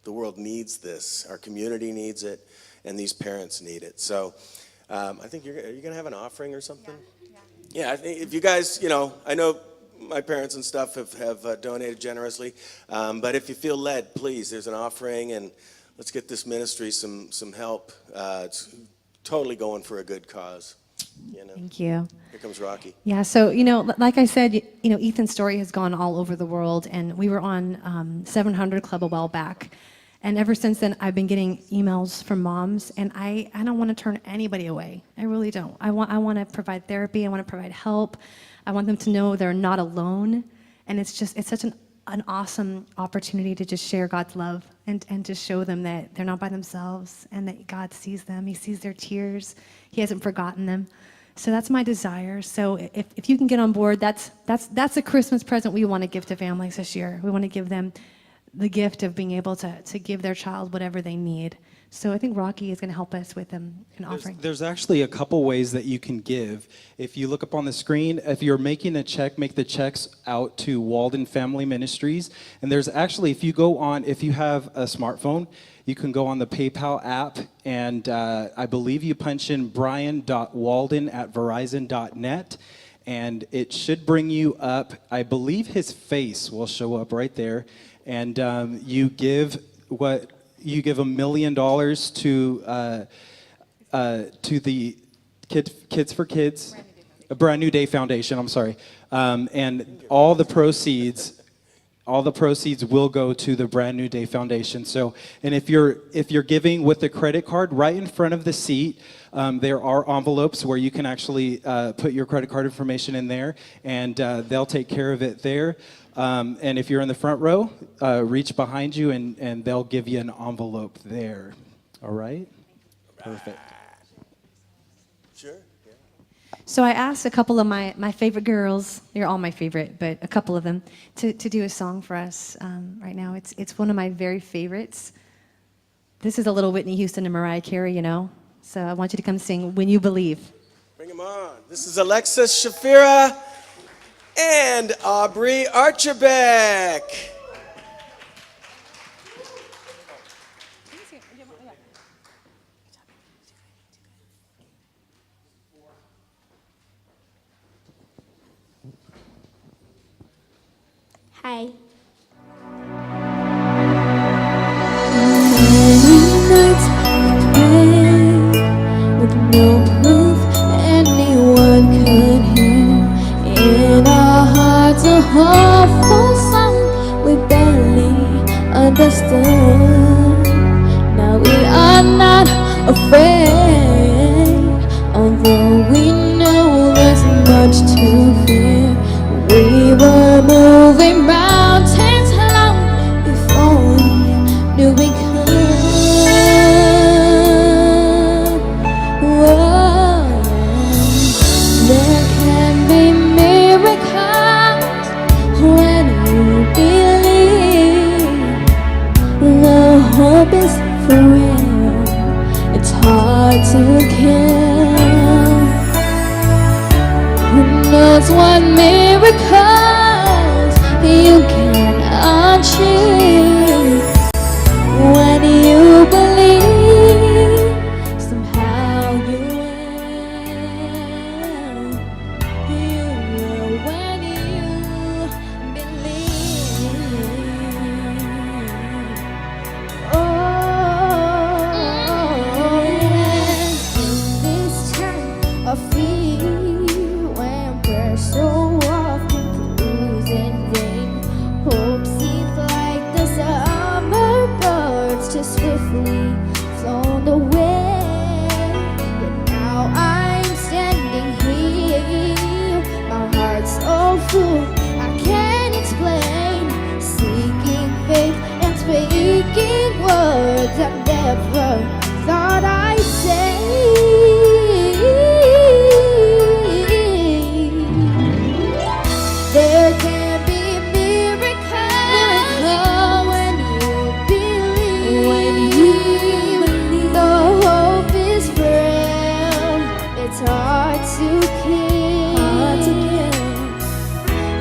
the world needs this. Our community needs it, and these parents need it. So I think are you going to have an offering or something? Yeah, I think if you guys, I know my parents and stuff have donated generously, but if you feel led, please, there's an offering, and let's get this ministry some help. It's totally going for a good cause. Thank you. Here comes Rocky. Yeah, so, like I said, Ethan's story has gone all over the world, and we were on 700 Club a while back. And ever since then, I've been getting emails from moms, and I don't want to turn anybody away. I really don't. I want to provide therapy. I want to provide help. I want them to know they're not alone. And it's such an awesome opportunity to just share God's love and to show them that they're not by themselves, and that God sees them. He sees their tears. He hasn't forgotten them. So that's my desire. So if you can get on board, that's a Christmas present we want to give to families this year. We want to give them the gift of being able to give their child whatever they need. So I think Rocky is going to help us with an offering. There's actually a couple ways that you can give. If you look up on the screen, if you're making a check, make the checks out to Walden Family Ministries. And there's actually, if you have a smartphone, you can go on the PayPal app, and I believe you punch in brian.walden@verizon.net, and it should bring you up. I believe his face will show up right there. And you give $1 million to the Kids for Kids, a Brand New Day Foundation. I'm sorry, and all the proceeds will go to the Brand New Day Foundation. So, and if you're giving with a credit card, right in front of the seat, there are envelopes where you can actually put your credit card information in there, and they'll take care of it there. And if you're in the front row, reach behind you and they'll give you an envelope there. All right? Perfect. Sure. So I asked a couple of my favorite girls, they're all my favorite, but a couple of them, to do a song for us right now. It's one of my very favorites. This is a little Whitney Houston and Mariah Carey, you know. So I want you to come sing When You Believe. Bring them on. This is Alexis Shafira and Aubrey Archerbeck. Hi. Many nights I pray with no proof anyone could hear. In our hearts a hopeful song we barely understood. Now we are not afraid, although we know there's much to fear. We were moving mountains long before we knew we could. Whoa. There can be miracles when you believe. The hope is for real. It's hard to kill. Who knows what miracles you can achieve when you believe? Somehow you will. You will when you believe. Oh, in this time of fear, when we're so often losing vain, hope seems like the summer birds just swiftly flown away. But now I'm standing here, my heart's so full I can't explain, seeking faith and speaking words I never thought I'd say. There can be miracles when you believe. When you believe, the hope is frail. It's hard to kill. Hard to kill.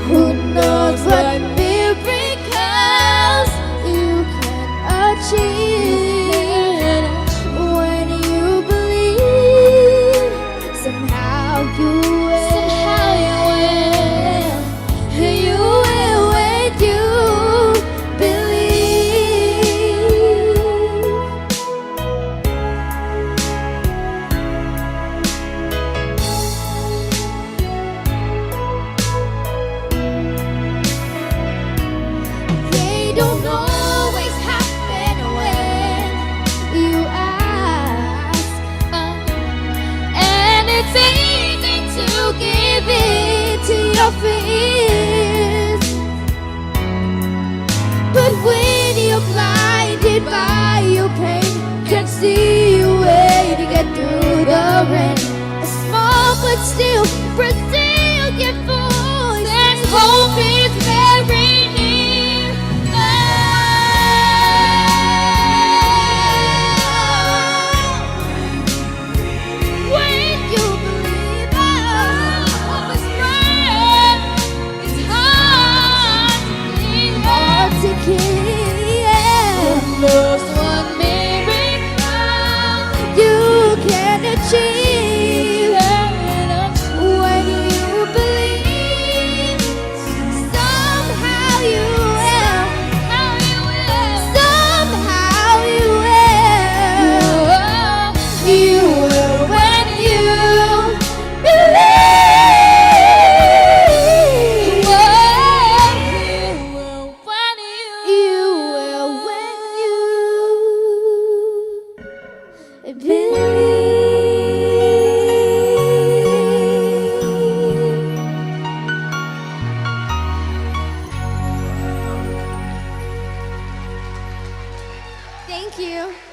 Who knows what miracles you can achieve when you believe? Somehow you will. Somehow you will. You will when you believe. They don't always happen when you ask, and it's easy to give in to your fears. But when you're blinded by your pain, can't see a way to get through the rain, a small but still resilient voice says hope is very near. When you believe, hope is bright.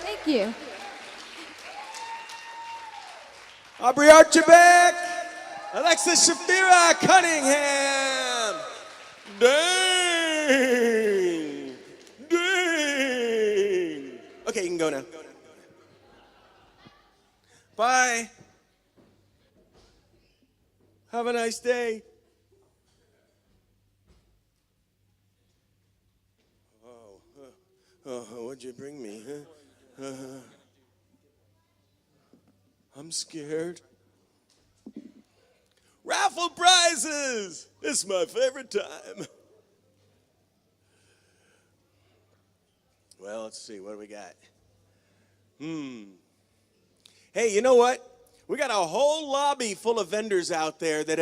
Thank you. Aubrey Archibald, Alexis Shafira Cunningham. Dang. Dang. Okay, you can go now. Bye. Have a nice day. Oh, what'd you bring me, huh? I'm scared. Raffle prizes! This is my favorite time. Well, let's see, what do we got? Hey, you know what? We got a whole lobby full of vendors out there that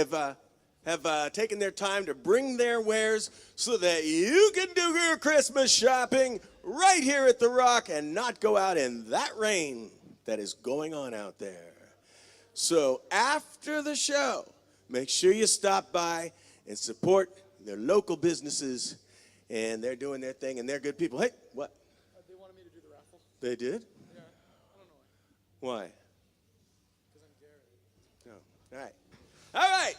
have taken their time to bring their wares so that you can do your Christmas shopping right here at The Rock and not go out in that rain that is going on out there. So after the show, make sure you stop by and support their local businesses, and they're doing their thing, and they're good people. Hey, what? They wanted me to do the raffle. They did? Yeah, I don't know why. Why? Because I'm Gary. No. All right. All right.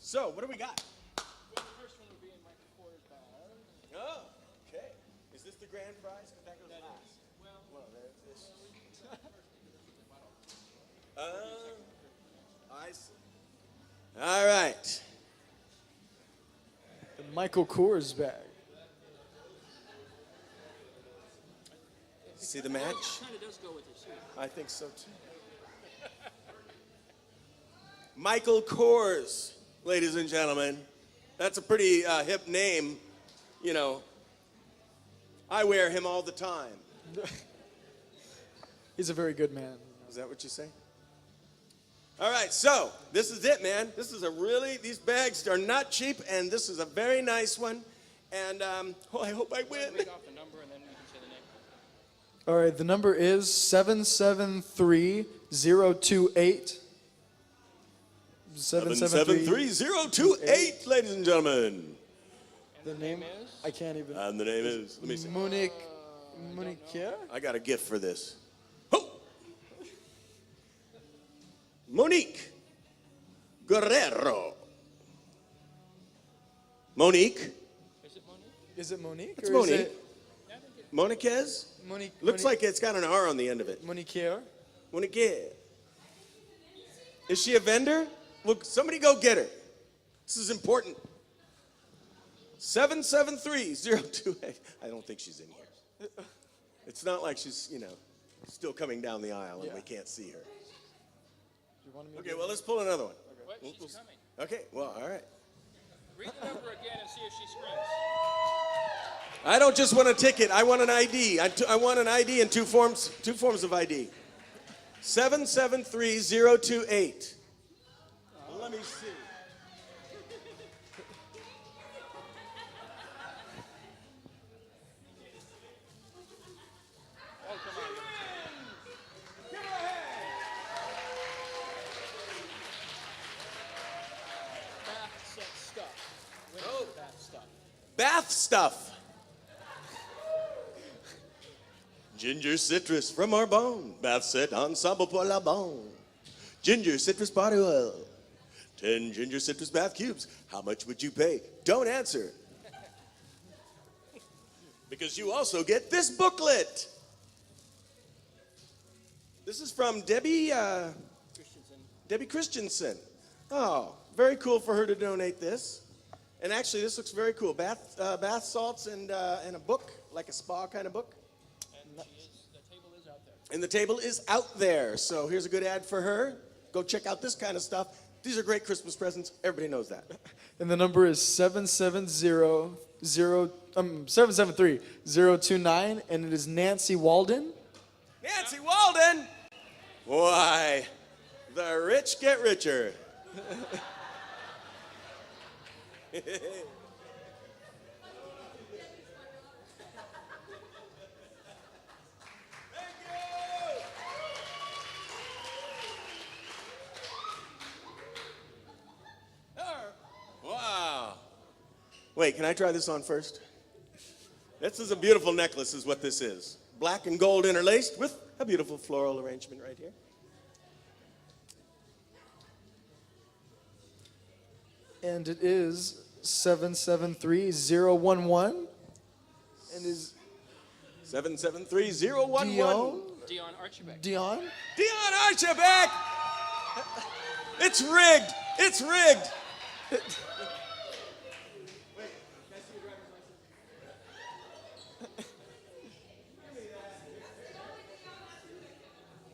So, what do we got? Well, the first one would be in Michael Kors bag. Oh, okay. Is this the grand prize? Because that goes last. Well, there's this. I see. All right. The Michael Kors bag. See the match? Kind of does go with your suit. I think so too. Michael Kors, ladies and gentlemen. That's a pretty hip name. You know, I wear him all the time. He's a very good man. Is that what you say? All right, so this is it, man. This is these bags are not cheap, and this is a very nice one. And I hope I win. Read off the number and then we can say the name. All right, the number is 773028. 773-028, ladies and gentlemen. The name is? I can't even. And the name is, let me see. Monique. I got a gift for this. Oh! Monique Guerrero. Monique? Is it Monique? It's or Monique. Is it Moniquez? Monique. Looks like it's got an R on the end of it. Monique. Monique. Is she a vendor? Well, somebody go get her. This is important. 773-028. I don't think she's in here. It's not like she's, still coming down the aisle and we can't see her. Okay, well, let's pull another one. What? She's coming. Okay, well, all right. Read the number again and see if she screams. I don't just want a ticket. I want an ID. I want an ID in two forms of ID. 773-028. Let me see. Oh, come on. Give her a hand. Bath set stuff. Oh. Bath stuff. Bath stuff. Ginger citrus from Arbonne. Bath set ensemble pour la bonne. Ginger citrus body oil. 10 ginger citrus bath cubes. How much would you pay? Don't answer. Because you also get this booklet. This is from Debbie Christensen. Oh, very cool for her to donate this. And actually, this looks very cool. Bath salts and a book, like a spa kind of book. And the table is out there. And the table is out there. So here's a good ad for her. Go check out this kind of stuff. These are great Christmas presents. Everybody knows that. And the number is 773-029, and it is Nancy Walden. Nancy Walden! Why, the rich get richer. Wow. Wait, can I try this on first? This is a beautiful necklace is what this is. black and gold interlaced with a beautiful floral arrangement right here. And it is 773011. And is 773011. Dion Archibald. Dion? Dion Archibald! It's rigged! It's rigged!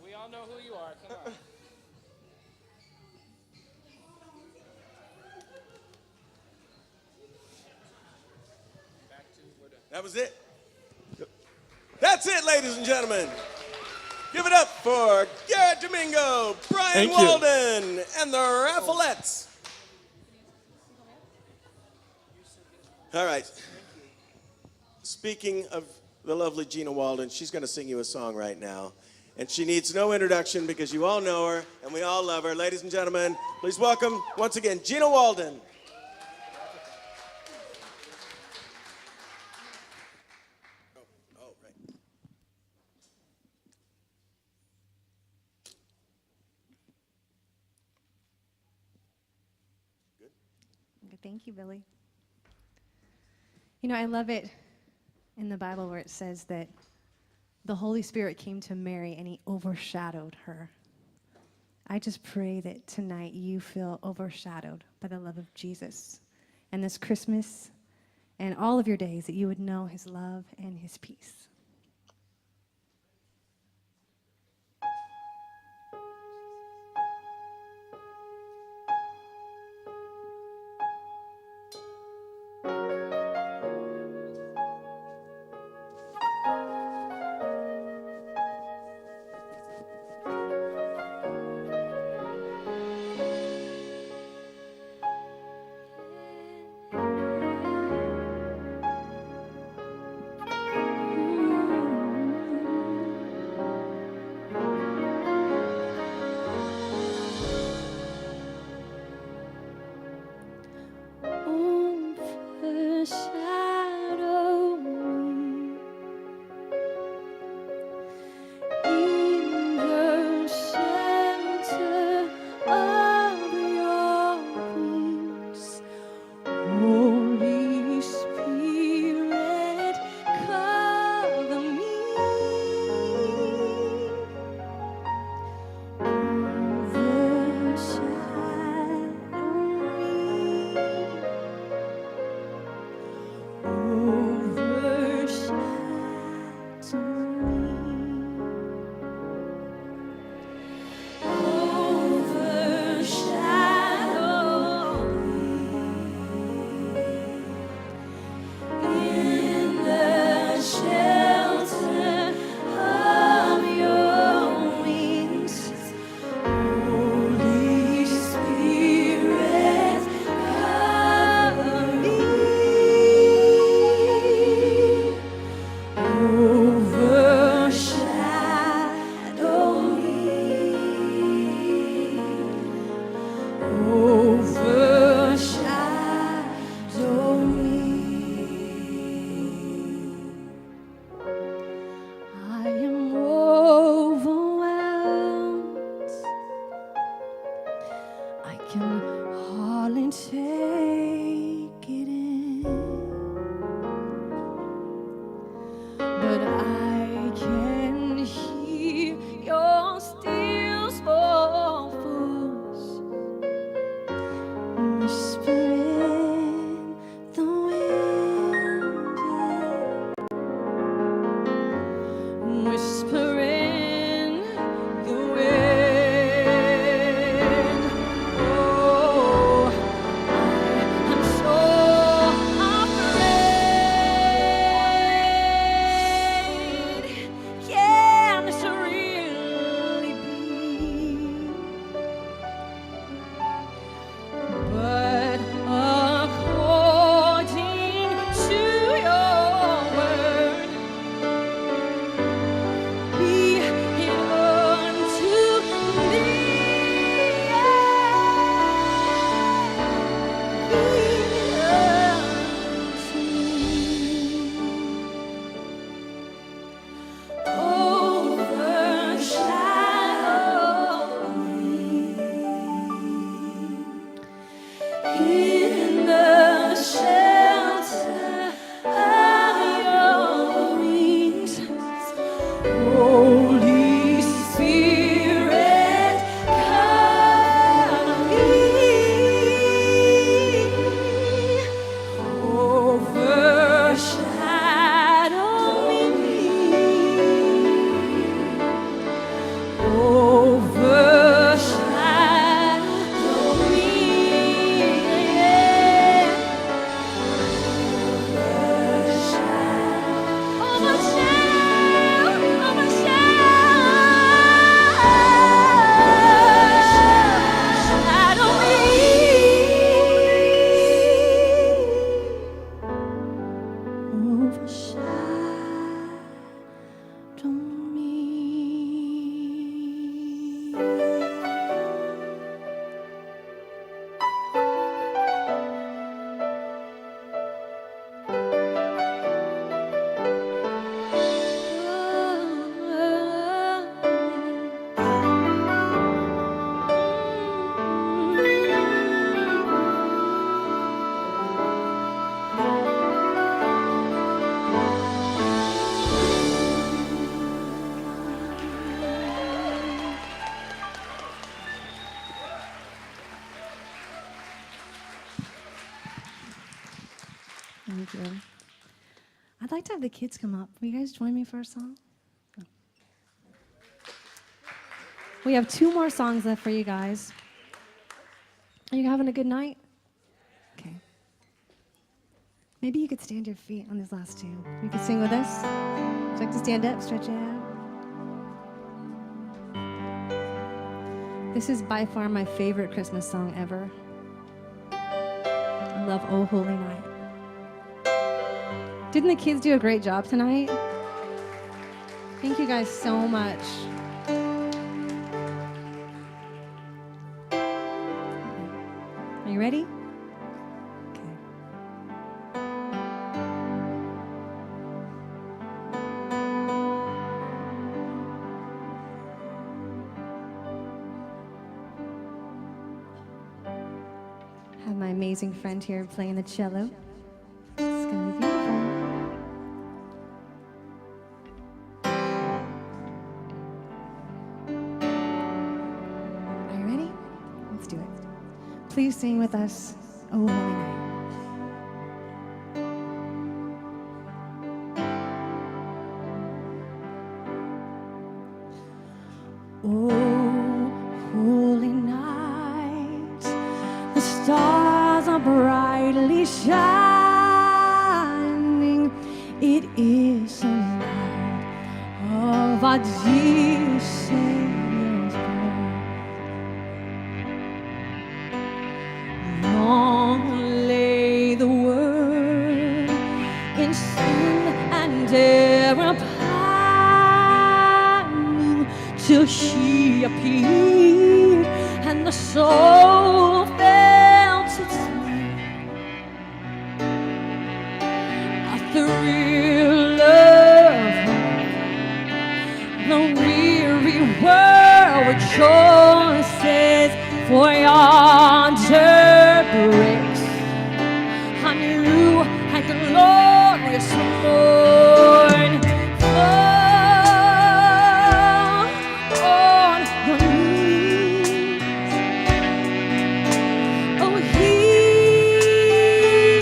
We all know who you are. Come on. That was it. That's it, ladies and gentlemen. Give it up for Garrett Domingo, Brian Thank you. Walden, and the Rafflettes. All right. Speaking of the lovely Gina Walden, she's going to sing you a song right now. And she needs no introduction because you all know her and we all love her. Ladies and gentlemen, please welcome once again Gina Walden. Oh, right. Thank you, Billy. You know, I love it in the Bible where it says that the Holy Spirit came to Mary and he overshadowed her. I just pray that tonight you feel overshadowed by the love of Jesus. And this Christmas and all of your days that you would know his love and his peace. Thank you. I'd like to have the kids come up. Will you guys join me for a song? We have 2 more songs left for you guys. Are you having a good night? Okay. Maybe you could stand your feet on these last 2. You could sing with us. Would you like to stand up, stretch out? This is by far my favorite Christmas song ever. I love Oh Holy Night. Didn't the kids do a great job tonight? Thank you guys so much. Are you ready? Okay. I have my amazing friend here playing the cello. It's gonna be beautiful. Are you ready? Let's do it. Please sing with us, Oh Holy Night. Oh, holy night, the stars are brightly shining. It is the night of our dear Savior's birth. Long lay the world in sin and error pining, till he appeared and the soul felt its need. A thrill of hope, the weary world rejoices, for yonder breaks a new and glorious morn. Fall on your knees. Oh, hear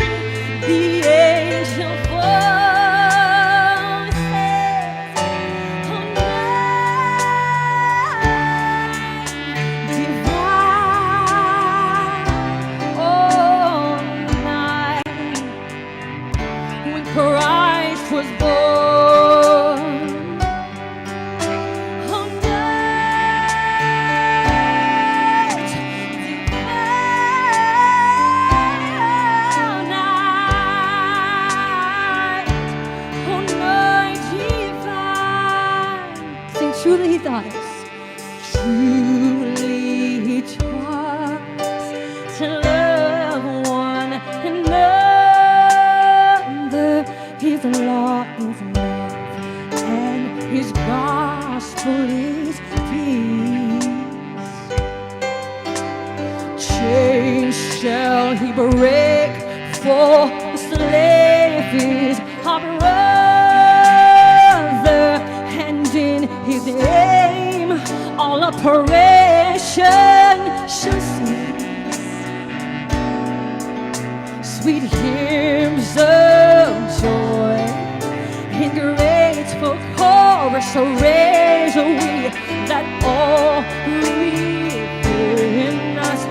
the angel voices. Oh, night divine. Oh, night when Christ was born. Oh, night divine. Oh, night divine. Sing, truly he taught us. Truly he taught us to love one another. His law is love, and his gospel is peace. Chains shall he break, for the slave is our brother, and in his name all oppression shall cease. Sweet hymns of joy in grateful chorus raise we, that all within us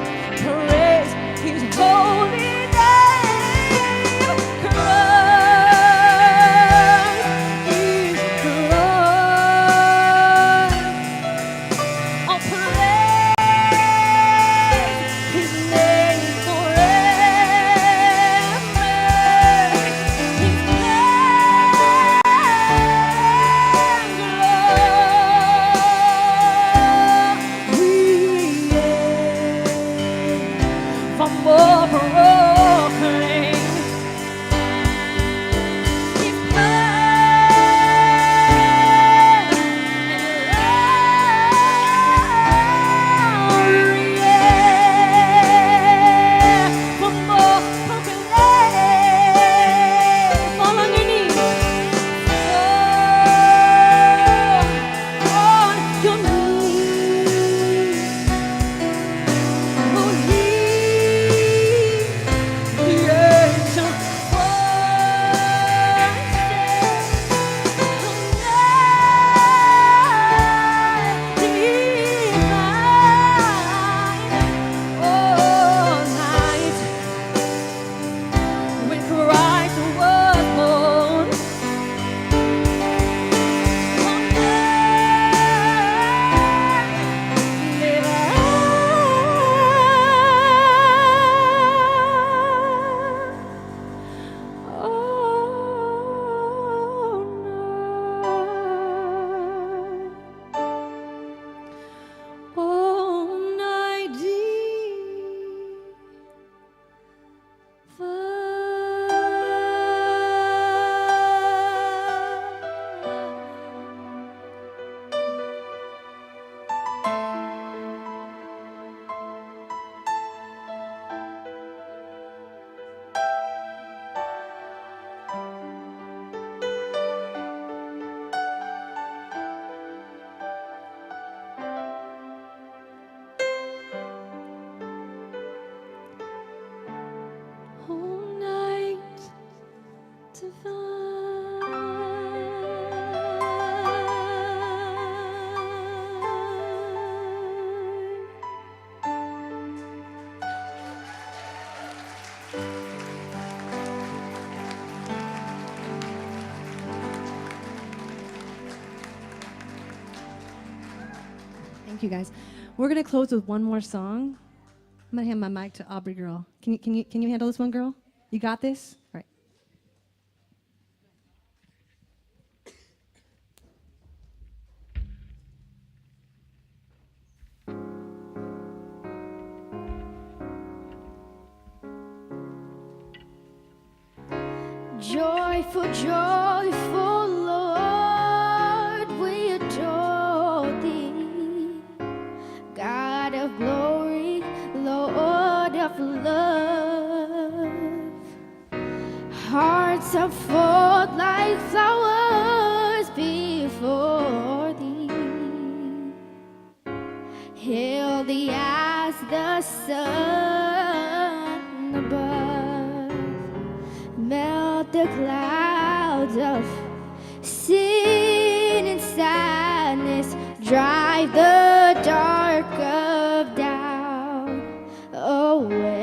praise his holy name. Christ is the Lord. Oh, praise his name forever. His name, Lord. Thank you, guys. We're gonna close with one more song. I'm gonna hand my mic to Aubrey, girl. Can you handle this one, girl? You got this? All right. Joyful, joyful Lord, we adore thee. God of glory, Lord of love. Hearts are full like flowers before thee. Hail thee as the sun above. Melt the clouds of sin and sadness, drive the dark of doubt away.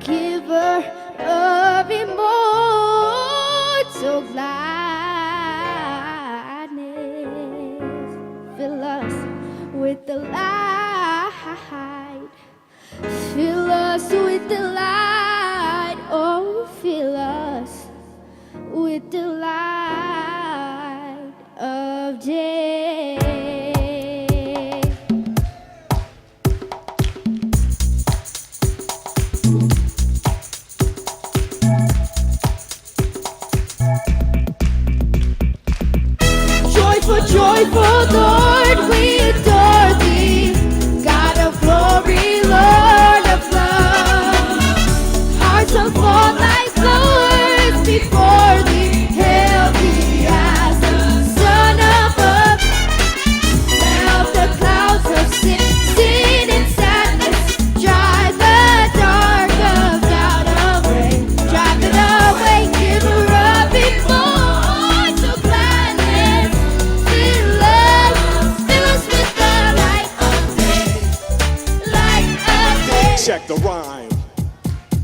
Giver of immortal gladness, fill us with the light. Fill us with the light, oh, fill us with the light of day. Joyful, joyful Lord, we adore thee. God of glory, Lord of love. Hearts are full like flowers before thee. Hail thee as the sun above. Melt the clouds of sin and sadness. Drive the dark of doubt away. Drive it away, giver of immortal gladness. Fill us with the light of day. Light of day. Check the rhyme.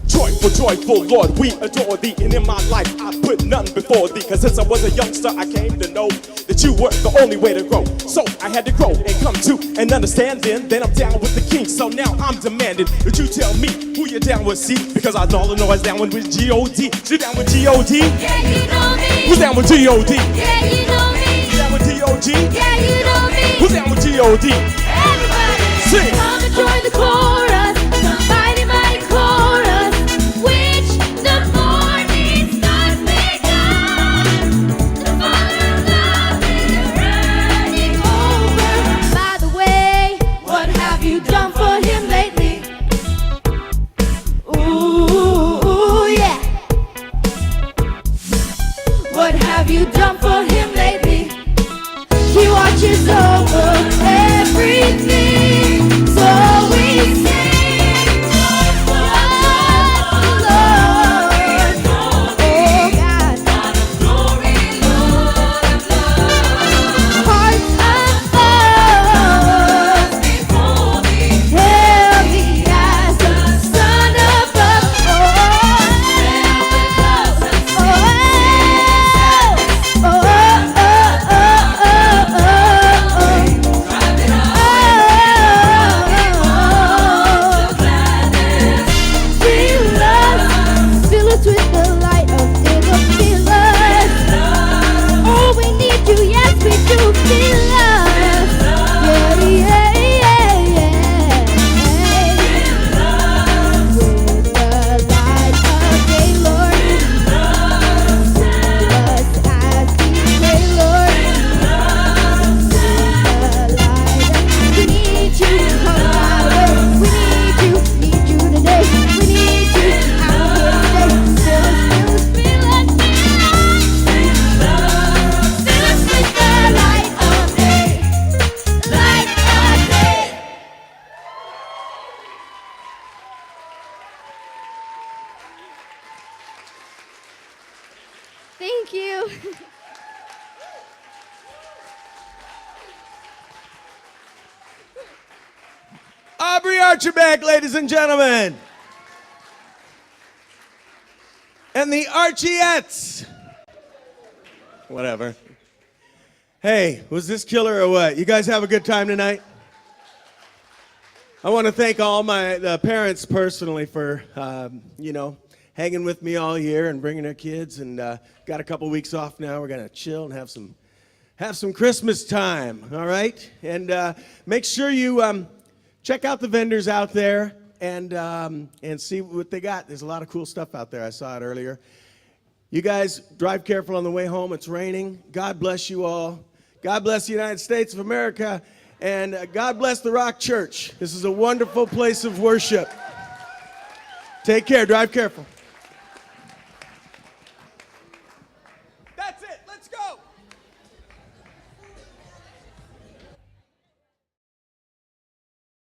Joyful, joyful Lord, we adore thee. And in my life, I put none before thee. Cause since I was a youngster, I came to know that you were the only way to grow. So I had to grow and come to an understanding that I'm down with the king. So now I'm demanding that you tell me who you're down with, see? Because I all I know is down with G.O.D. You down with G.O.D.? Yeah, you know me. Who's down with G.O.D.? Yeah, you know me. You down with G.O.D.? Yeah, you know me. Who's down with G.O.D.? Everybody, Sing. come and join the chorus, the mighty, mighty chorus, which the morning stars begun. The Father of love is running over. By the way, what have you done for him lately? Ooh, yeah. What have you done for him lately? He watches over everything, so we sing joyful, Lord. Oh God, glory, Lord of love. Hearts of before thee. Hail thee as the sun above. Fill us with the light of day, Lord, fill us. Oh, we need you, yes we do, fill us. Yeah, yeah, yeah, yeah. With the light of day, Lord. Fill us as we pray, Lord. With the light of, we need you to come our way. We need you today. We need you out here today. Fill us, fill us with the light of day. Light of day. Thank you. Aubrey Archibald, ladies and gentlemen. And the Archiettes. Whatever. Hey, was this killer or what? You guys have a good time tonight? I want to thank all my parents personally for, hanging with me all year and bringing their kids. And got a couple weeks off now. We're going to chill and have some Christmas time, all right? And make sure you check out the vendors out there and see what they got. There's a lot of cool stuff out there. I saw it earlier. You guys drive careful on the way home. It's raining. God bless you all. God bless the United States of America. And God bless the Rock Church. This is a wonderful place of worship. Take care. Drive careful.